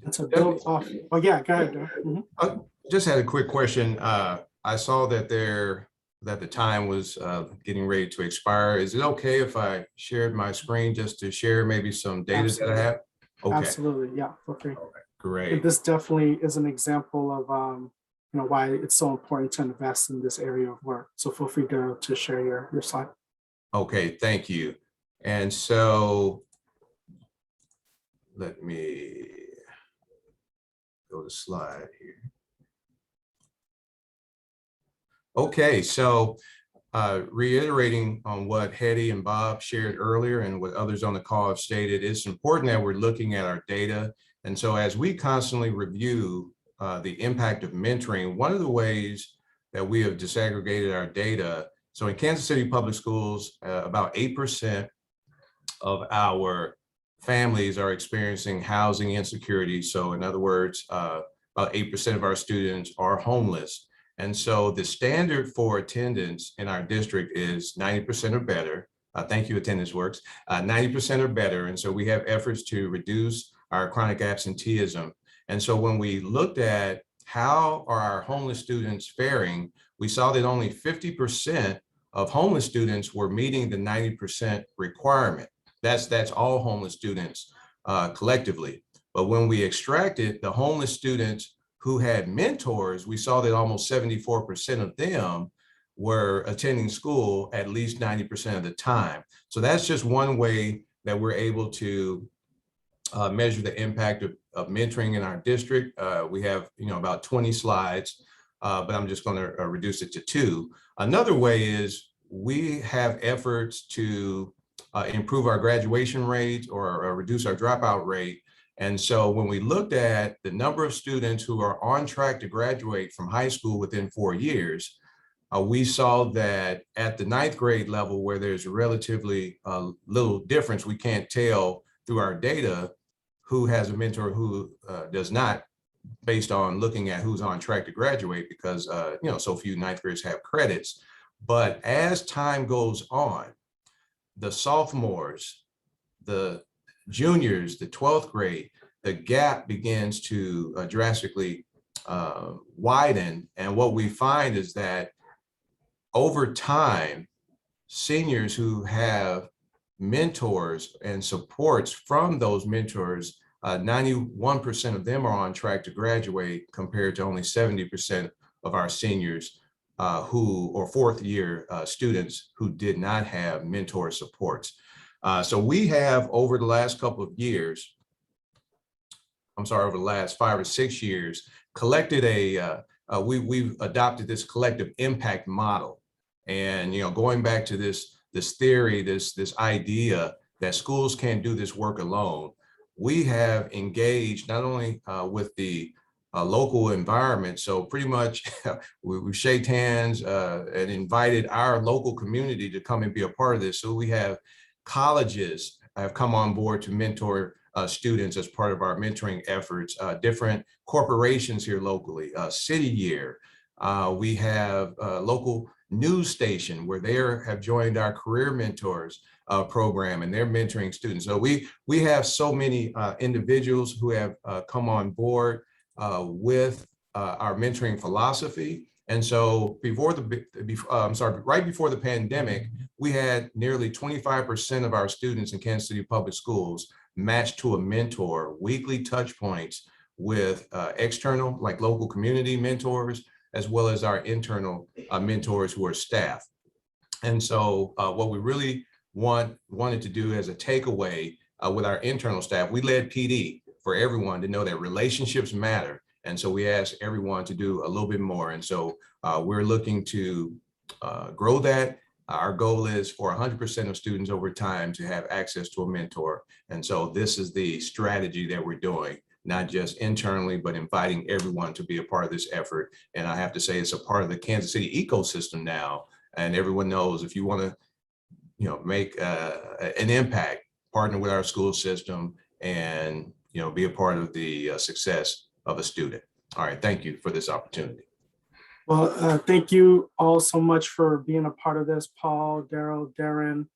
That's a build off. Oh yeah, go ahead. Mm-hmm. I just had a quick question. I saw that the time was getting ready to expire. Is it okay if I shared my screen just to share maybe some data Absolutely. that I have? Okay. Absolutely, yeah, feel free. All right. Great. This definitely is an example of why it's so important to invest in this area of work. So feel free to share your slide. Okay, thank you. And so let me go to slide here. Okay, so reiterating on what Hetty and Bob shared earlier and what others on the call have stated, it's important that we're looking at our data. And so as we constantly review the impact of mentoring, one of the ways that we have disaggregated our data, so in Kansas City Public Schools, about 8% of our families are experiencing housing insecurity. So in other words, about 8% of our students are homeless. And so the standard for attendance in our district is 90% or better. Thank you, Attendance Works, 90% or better. And so we have efforts to reduce our chronic absenteeism. And so when we looked at how are our homeless students faring, we saw that only 50% of homeless students were meeting the 90% requirement. That's all homeless students collectively. But when we extracted the homeless students who had mentors, we saw that almost 74% of them were attending school at least 90% of the time. So that's just one way that we're able to measure the impact of mentoring in our district. We have about 20 slides, but I'm just going to reduce it to 2. Another way is we have efforts to improve our graduation rate or reduce our dropout rate. And so when we looked at the number of students who are on track to graduate from high school within 4 years, we saw that at the 9th grade level, where there's relatively little difference, we can't tell through our data who has a mentor, who does not, based on looking at who's on track to graduate, because so few 9th graders have credits. But as time goes on, the sophomores, the juniors, the 12th grade, the gap begins to drastically widen. And what we find is that over time, seniors who have mentors and supports from those mentors, 91% of them are on track to graduate, compared to only 70% of our seniors or 4th year students who did not have mentor supports. So we have, over the last couple of years, over the last 5 or 6 years, collected we've adopted this collective impact model. And, going back to this theory, this idea that schools can't do this work alone, we have engaged not only with the local environment. So pretty much we shaked hands and invited our local community to come and be a part of this. So we have colleges have come on board to mentor students as part of our mentoring efforts, different corporations here locally, City Year. We have a local news station where they have joined our Career Mentors program, and they're mentoring students. So we have so many individuals who have come on board with our mentoring philosophy. And so right before the pandemic, we had nearly 25% of our students in Kansas City Public Schools matched to a mentor, weekly touch points with external, like local community mentors, as well as our internal mentors who are staff. And so what we really wanted to do as a takeaway with our internal staff, we led PD for everyone to know that relationships matter. And so we asked everyone to do a little bit more. And so we're looking to grow that. Our goal is for 100% of students over time to have access to a mentor. And so this is the strategy that we're doing, not just internally, but inviting everyone to be a part of this effort. And I have to say, it's a part of the Kansas City ecosystem now. And everyone knows if you want to, make an impact, partner with our school system, and be a part of the success of a student. All right, thank you for this opportunity. Well, thank you all so much for being a part of this, Paul, Daryl, Darren.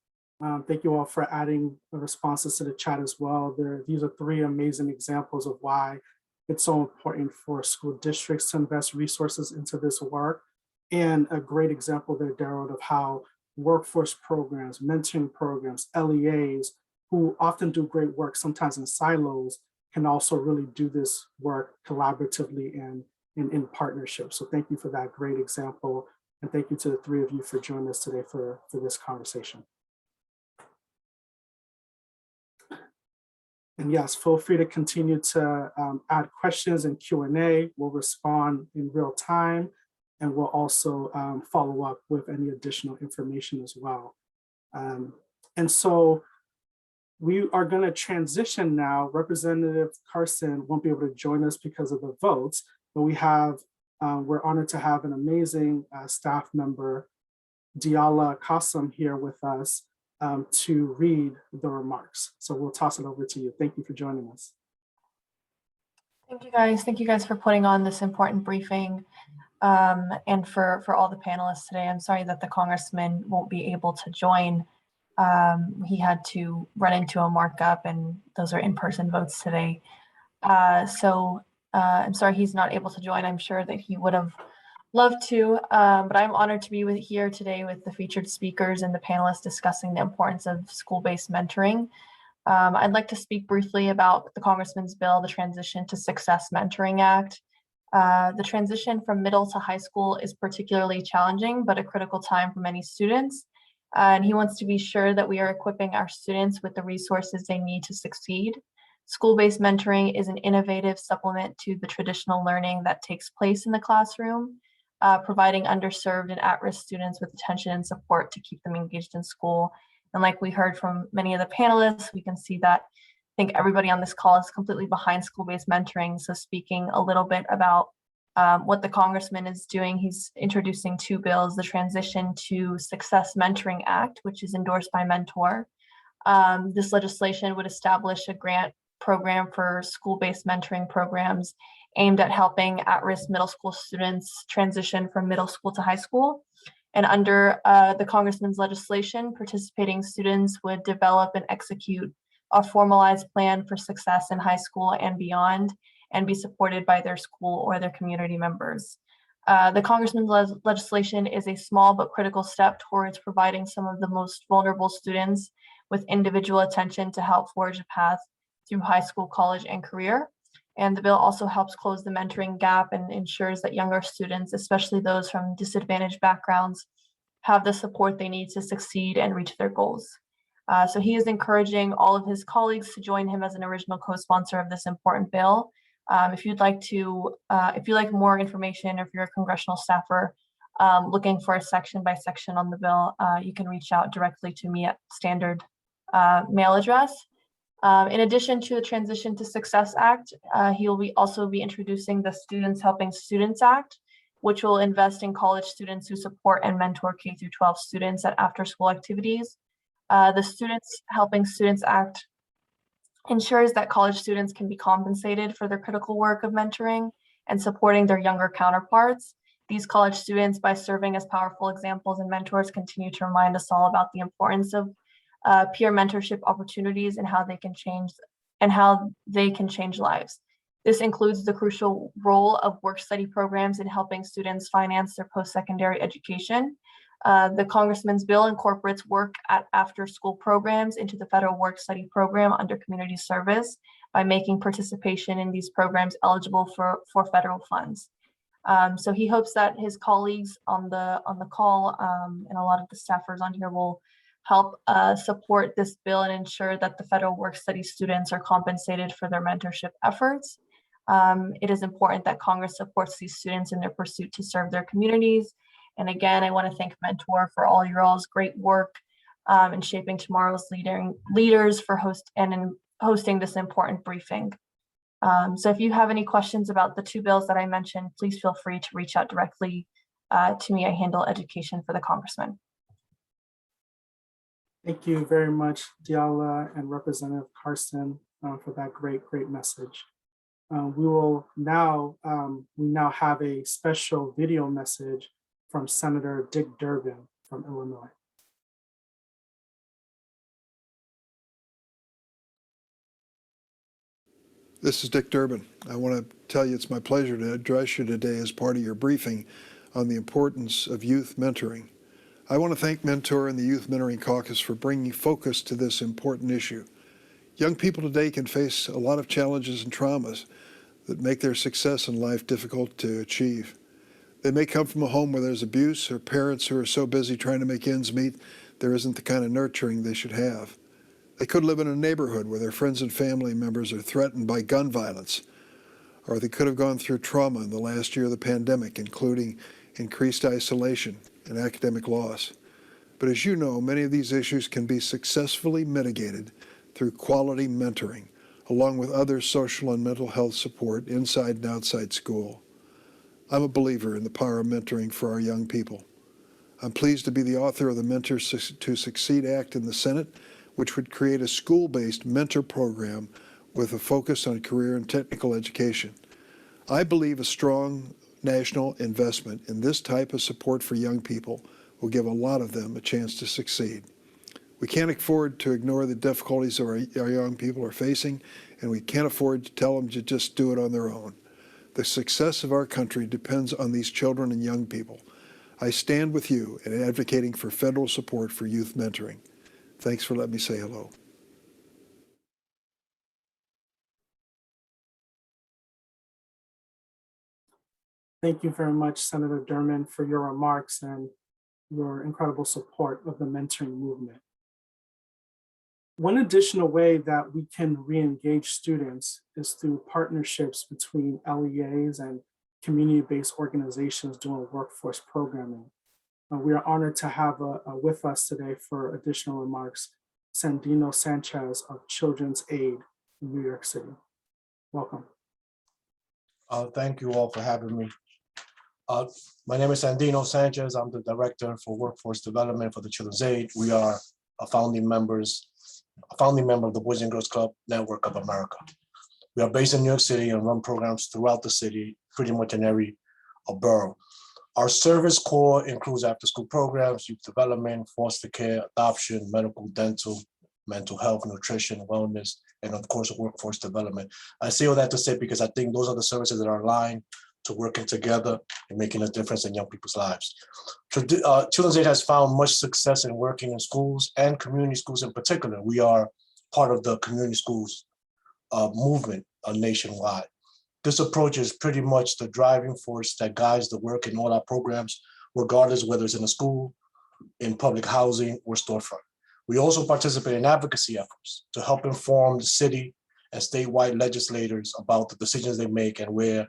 Thank you all for adding the responses to the chat as well. These are 3 amazing examples of why it's so important for school districts to invest resources into this work. And a great example there, Daryl, of how workforce programs, mentoring programs, LEAs, who often do great work, sometimes in silos, can also really do this work collaboratively and in partnership. So thank you for that great example. And thank you to the 3 of you for joining us today for this conversation. And yes, feel free to continue to add questions in Q&A. We'll respond in real time, and we'll also follow up with any additional information as well. And so we are going to transition now. Representative Carson won't be able to join us because of the votes, but we're honored to have an amazing staff member, Diala Qasim, here with us to read the remarks. So we'll toss it over to you. Thank you for joining us. Thank you guys. Thank you guys for putting on this important briefing and for all the panelists today. I'm sorry that the congressman won't be able to join. He had to run into a markup, and those are in-person votes today. So I'm sorry he's not able to join. I'm sure that he would have loved to, but I'm honored to be here today with the featured speakers and the panelists discussing the importance of school-based mentoring. I'd like to speak briefly about the Congressman's bill, the Transition to Success Mentoring Act. The transition from middle to high school is particularly challenging, but a critical time for many students. And he wants to be sure that we are equipping our students with the resources they need to succeed. School-based mentoring is an innovative supplement to the traditional learning that takes place in the classroom, providing underserved and at-risk students with attention and support to keep them engaged in school. And like we heard from many of the panelists, we can see that I think everybody on this call is completely behind school-based mentoring. So speaking a little bit about what the congressman is doing, he's introducing 2 bills, the Transition to Success Mentoring Act, which is endorsed by Mentor. This legislation would establish a grant program for school-based mentoring programs aimed at helping at-risk middle school students transition from middle school to high school. And under the congressman's legislation, participating students would develop and execute a formalized plan for success in high school and beyond, and be supported by their school or their community members. The congressman's legislation is a small but critical step towards providing some of the most vulnerable students with individual attention to help forge a path through high school, college, and career. And the bill also helps close the mentoring gap and ensures that younger students, especially those from disadvantaged backgrounds, have the support they need to succeed and reach their goals. So he is encouraging all of his colleagues to join him as an original co-sponsor of this important bill. If you'd like more information, or if you're a congressional staffer looking for a section by section on the bill, you can reach out directly to me at standard mail address. In addition to the Transition to Success Act, he will also be introducing the Students Helping Students Act, which will invest in college students who support and mentor K through 12 students at after-school activities. The Students Helping Students Act ensures that college students can be compensated for their critical work of mentoring and supporting their younger counterparts. These college students, by serving as powerful examples and mentors, continue to remind us all about the importance of peer mentorship opportunities and how they can change lives. This includes the crucial role of work-study programs in helping students finance their post-secondary education. The Congressman's bill incorporates work at after-school programs into the federal work-study program under community service by making participation in these programs eligible for federal funds. So he hopes that his colleagues on the call and a lot of the staffers on here will help support this bill and ensure that the federal work-study students are compensated for their mentorship efforts. It is important that Congress supports these students in their pursuit to serve their communities. And again, I want to thank Mentor for all your all's great work in shaping tomorrow's leaders for hosting this important briefing. So if you have any questions about the two bills that I mentioned, please feel free to reach out directly to me. I handle education for the Congressman. Thank you very much, Diala and Representative Carson, for that great message. We now have a special video message from Senator Dick Durbin from Illinois. This is Dick Durbin. I want to tell you it's my pleasure to address you today as part of your briefing on the importance of youth mentoring. I want to thank Mentor and the Youth Mentoring Caucus for bringing focus to this important issue. Young people today can face a lot of challenges and traumas that make their success in life difficult to achieve. They may come from a home where there's abuse or parents who are so busy trying to make ends meet, there isn't the kind of nurturing they should have. They could live in a neighborhood where their friends and family members are threatened by gun violence, or they could have gone through trauma in the last year of the pandemic, including increased isolation and academic loss. But as you know, many of these issues can be successfully mitigated through quality mentoring, along with other social and mental health support inside and outside school. I'm a believer in the power of mentoring for our young people. I'm pleased to be the author of the Mentor to Succeed Act in the Senate, which would create a school-based mentor program with a focus on career and technical education. I believe a strong national investment in this type of support for young people will give a lot of them a chance to succeed. We can't afford to ignore the difficulties our young people are facing, and we can't afford to tell them to just do it on their own. The success of our country depends on these children and young people. I stand with you in advocating for federal support for youth mentoring. Thanks for letting me say hello. Thank you very much, Senator Durbin, for your remarks and your incredible support of the mentoring movement. One additional way that we can re-engage students is through partnerships between LEAs and community-based organizations doing workforce programming. We are honored to have with us today for additional remarks, Sandino Sanchez of Children's Aid in New York City. Welcome. Thank you all for having me. My name is Sandino Sanchez. I'm the Director for Workforce Development for the Children's Aid. We are a founding member of the Boys and Girls Club Network of America. We are based in New York City and run programs throughout the city, pretty much in every borough. Our service core includes after-school programs, youth development, foster care, adoption, medical, dental, mental health, nutrition, wellness, and of course, workforce development. I say all that to say because I think those are the services that are aligned to working together and making a difference in young people's lives. Children's Aid has found much success in working in schools and community schools in particular. We are part of the community schools movement nationwide. This approach is pretty much the driving force that guides the work in all our programs, regardless whether it's in a school, in public housing, or storefront. We also participate in advocacy efforts to help inform the city and statewide legislators about the decisions they make and where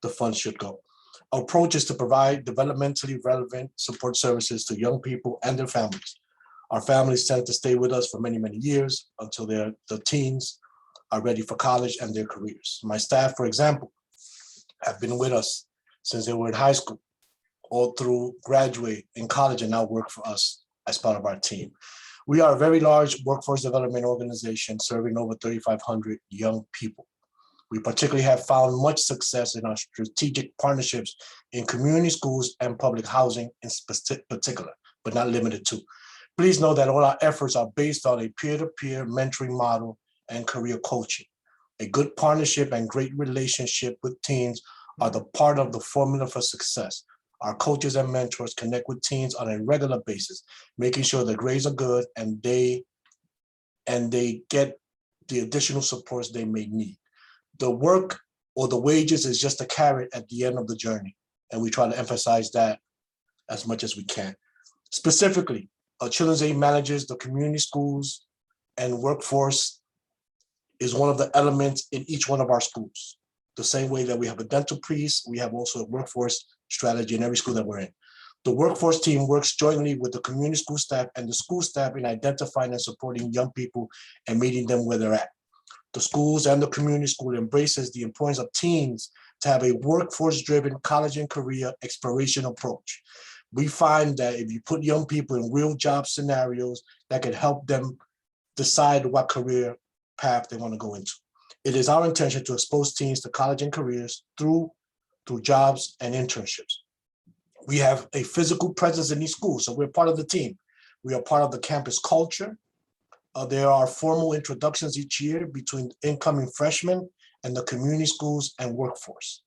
the funds should go. Our approach is to provide developmentally relevant support services to young people and their families. Our families tend to stay with us for many, many years until the teens are ready for college and their careers. My staff, for example, have been with us since they were in high school, all through graduate in college and now work for us as part of our team. We are a very large workforce development organization serving over 3,500 young people. We particularly have found much success in our strategic partnerships in community schools and public housing in particular, but not limited to. Please know that all our efforts are based on a peer-to-peer mentoring model and career coaching. A good partnership and great relationship with teens are the part of the formula for success. Our coaches and mentors connect with teens on a regular basis, making sure the grades are good and they get the additional supports they may need. The work or the wages is just a carrot at the end of the journey. And we try to emphasize that as much as we can. Specifically, Children's Aid manages the community schools and workforce is one of the elements in each one of our schools. The same way that we have a dental priest, we have also a workforce strategy in every school that we're in. The workforce team works jointly with the community school staff and the school staff in identifying and supporting young people and meeting them where they're at. The schools and the community school embraces the importance of teens to have a workforce-driven college and career exploration approach. We find that if you put young people in real job scenarios, that can help them decide what career path they want to go into. It is our intention to expose teens to college and careers through jobs and internships. We have a physical presence in these schools, so we're part of the team. We are part of the campus culture. There are formal introductions each year between incoming freshmen and the community schools and workforce.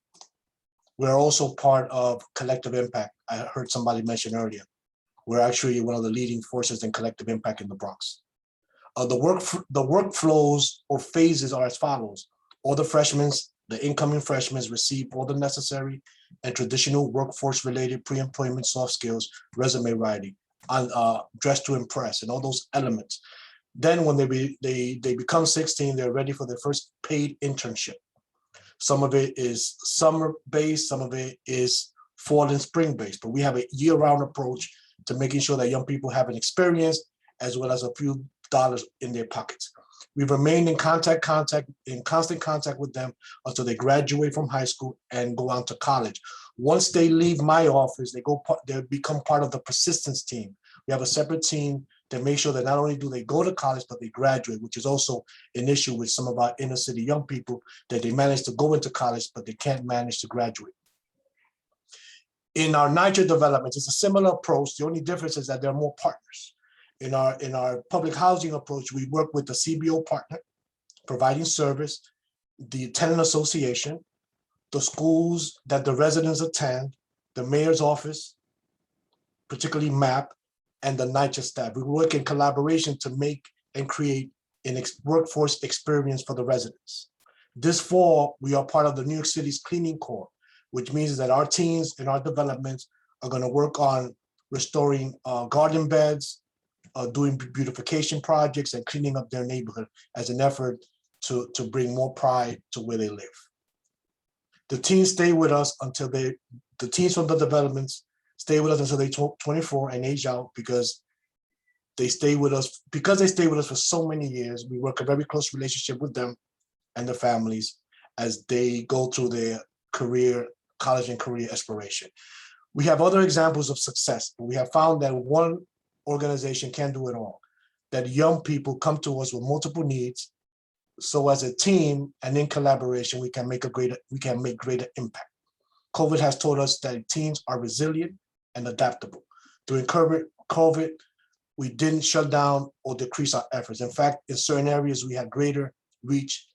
We're also part of Collective Impact. I heard somebody mention earlier. We're actually one of the leading forces in Collective Impact in the Bronx. The workflows or phases are as follows. All the freshmen, the incoming freshmen receive all the necessary and traditional workforce-related pre-employment soft skills, resume writing, dress to impress, and all those elements. Then when they become 16, they're ready for their first paid internship. Some of it is summer-based, some of it is fall and spring-based, but we have a year-round approach to making sure that young people have an experience as well as a few dollars in their pockets. We've remained in constant contact with them until they graduate from high school and go on to college. Once they leave my office, they become part of the persistence team. We have a separate team that makes sure that not only do they go to college, but they graduate, which is also an issue with some of our inner city young people, that they manage to go into college, but they can't manage to graduate. In our NYCHA developments, it's a similar approach. The only difference is that there are more partners. In our public housing approach, we work with the CBO partner, providing service, the tenant association, the schools that the residents attend, the mayor's office, particularly MAP, and the NYCHA staff. We work in collaboration to make and create a workforce experience for the residents. This fall, we are part of the New York City's Cleaning Corps, which means that our teams in our developments are going to work on restoring garden beds, doing beautification projects and cleaning up their neighborhood as an effort to bring more pride to where they live. The teens stay with us until the teens from the developments stay with us until they 24 and age out because they stay with us for so many years. We work a very close relationship with them and their families as they go through their college and career exploration. We have other examples of success, but we have found that one organization can't do it all, that young people come to us with multiple needs. So as a team and in collaboration, we can make greater impact. COVID has taught us that teens are resilient and adaptable. During COVID, we didn't shut down or decrease our efforts. In fact, in certain areas, we had greater reach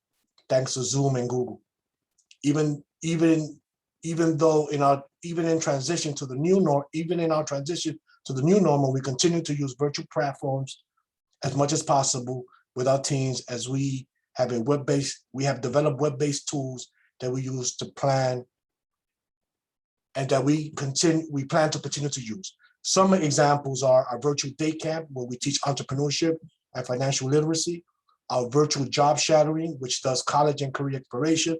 thanks to Zoom and Google. Even in transition to the new normal, we continue to use virtual platforms as much as possible with our teams as we have developed web-based tools that we use to plan and that we plan to continue to use. Some examples are our virtual day camp, where we teach entrepreneurship and financial literacy, our virtual job shadowing, which does college and career exploration,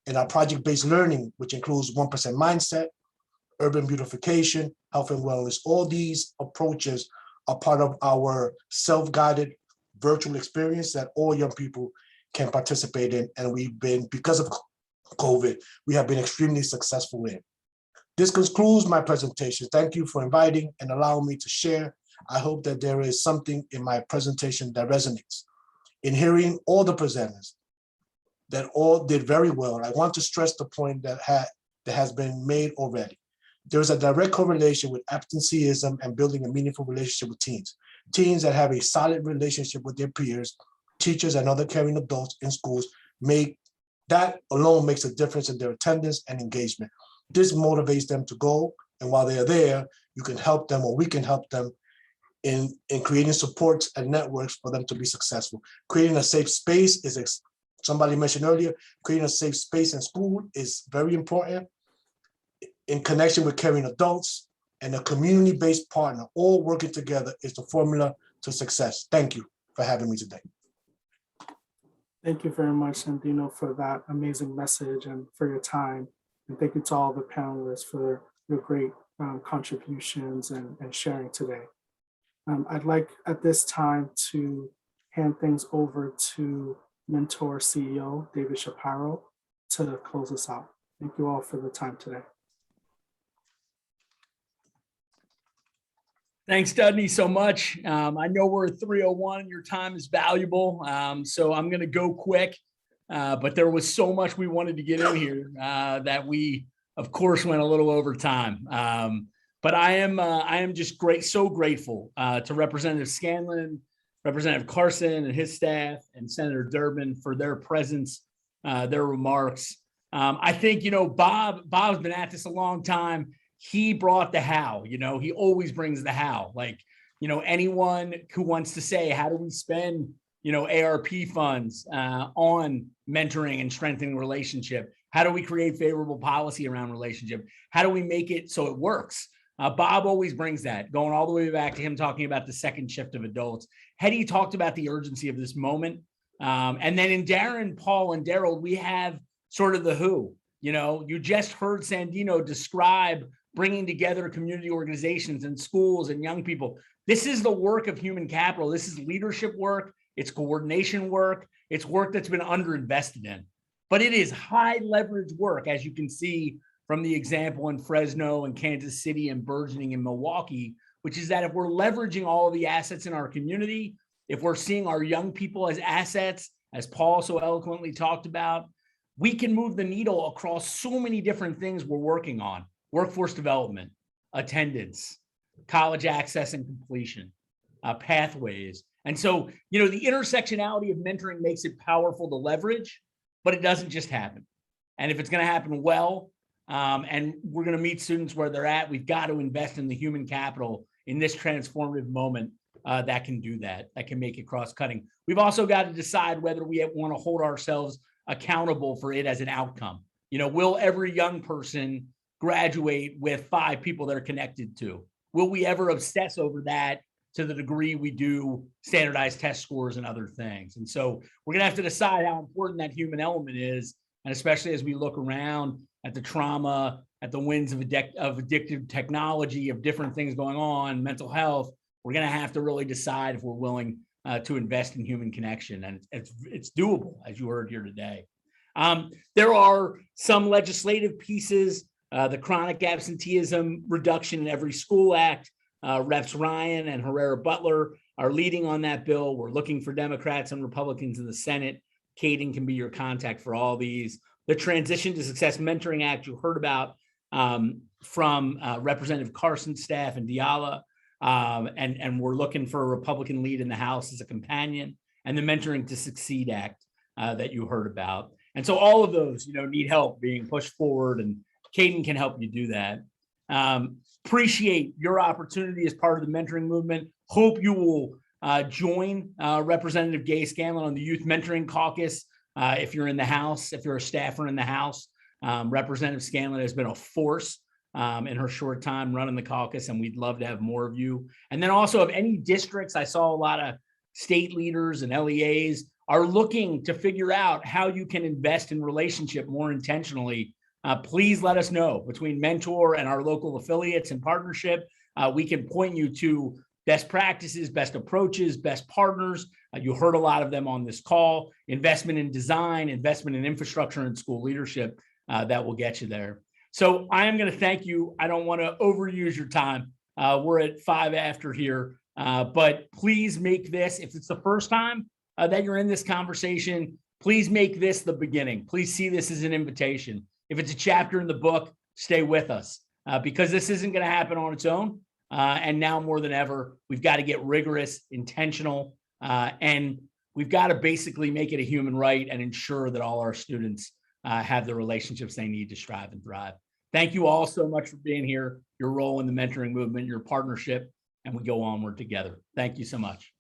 and our project-based learning, which includes 1% mindset, urban beautification, health and wellness. All these approaches are part of our self-guided virtual experience that all young people can participate in. And because of COVID, we have been extremely successful in. This concludes my presentation. Thank you for inviting and allowing me to share I hope that there is something in my presentation that resonates. In hearing all the presenters, that all did very well, I want to stress the point that has been made already. There is a direct correlation with absenteeism and building a meaningful relationship with teens. Teens that have a solid relationship with their peers, teachers, and other caring adults in schools, that alone makes a difference in their attendance and engagement. This motivates them to go, and while they're there, you can help them, or we can help them in creating supports and networks for them to be successful. Creating a safe space is, somebody mentioned earlier, creating a safe space in school is very important. In connection with caring adults and a community-based partner, all working together is the formula to success. Thank you for having me today. Thank you very much, Sandino, for that amazing message and for your time. And thank you to all the panelists for your great contributions and sharing today. I'd like at this time to hand things over to Mentor CEO David Shapiro to close us out. Thank you all for the time today. Thanks, Dudney, so much. I know we're at 3:01 and your time is valuable, so I'm going to go quick. But there was so much we wanted to get in here that we, of course, went a little over time. But I am just so grateful to Representative Scanlon, Representative Carson and his staff, and Senator Durbin for their presence, their remarks. I think, Bob's been at this a long time. He brought the how, he always brings the how. Like, anyone who wants to say, how do we spend, ARP funds on mentoring and strengthening relationship? How do we create favorable policy around relationship? How do we make it so it works? Bob always brings that, going all the way back to him talking about the second shift of adults. Hetty talked about the urgency of this moment. And then in Darren, Paul, and Daryl, we have sort of the who. You just heard Sandino describe bringing together community organizations and schools and young people. This is the work of human capital. This is leadership work. It's coordination work. It's work that's been underinvested in. But it is high leverage work, as you can see from the example in Fresno and Kansas City and burgeoning in Milwaukee, which is that if we're leveraging all of the assets in our community, if we're seeing our young people as assets, as Paul so eloquently talked about, we can move the needle across so many different things we're working on. Workforce development, attendance, college access and completion, pathways. And so, the intersectionality of mentoring makes it powerful to leverage, but it doesn't just happen. And if it's going to happen well, and we're going to meet students where they're at, we've got to invest in the human capital in this transformative moment that can do that can make it cross-cutting. We've also got to decide whether we want to hold ourselves accountable for it as an outcome. Will every young person graduate with 5 people they're connected to? Will we ever obsess over that to the degree we do standardized test scores and other things? And so we're going to have to decide how important that human element is. And especially as we look around at the trauma, at the winds of addictive technology, of different things going on, mental health, we're going to have to really decide if we're willing to invest in human connection. And it's doable, as you heard here today. There are some legislative pieces. The Chronic Absenteeism Reduction in Every School Act, Reps Ryan and Herrera Butler are leading on that bill. We're looking for Democrats and Republicans in the Senate. Caden can be your contact for all these. The Transition to Success Mentoring Act you heard about from Representative Carson's staff and Diala, and we're looking for a Republican lead in the House as a companion, and the Mentoring to Succeed Act that you heard about. And so all of those, need help being pushed forward, and Caden can help you do that. Appreciate your opportunity as part of the mentoring movement. Hope you will join Representative Gay Scanlon on the Youth Mentoring Caucus. If you're in the House, if you're a staffer in the House, Representative Scanlon has been a force in her short time running the caucus, and we'd love to have more of you. And then also, if any districts, I saw a lot of state leaders and LEAs are looking to figure out how you can invest in relationship more intentionally. Please let us know. Between Mentor and our local affiliates and partnership, we can point you to best practices, best approaches, best partners. You heard a lot of them on this call. Investment in design, investment in infrastructure and school leadership that will get you there. So I am going to thank you. I don't want to overuse your time. We're at 5 after here. But please make this, if it's the first time that you're in this conversation, please make this the beginning. Please see this as an invitation. If it's a chapter in the book, stay with us because this isn't going to happen on its own. And now more than ever, we've got to get rigorous, intentional, and we've got to basically make it a human right and ensure that all our students have the relationships they need to strive and thrive. Thank you all so much for being here, your role in the mentoring movement, your partnership, and we go onward together. Thank you so much.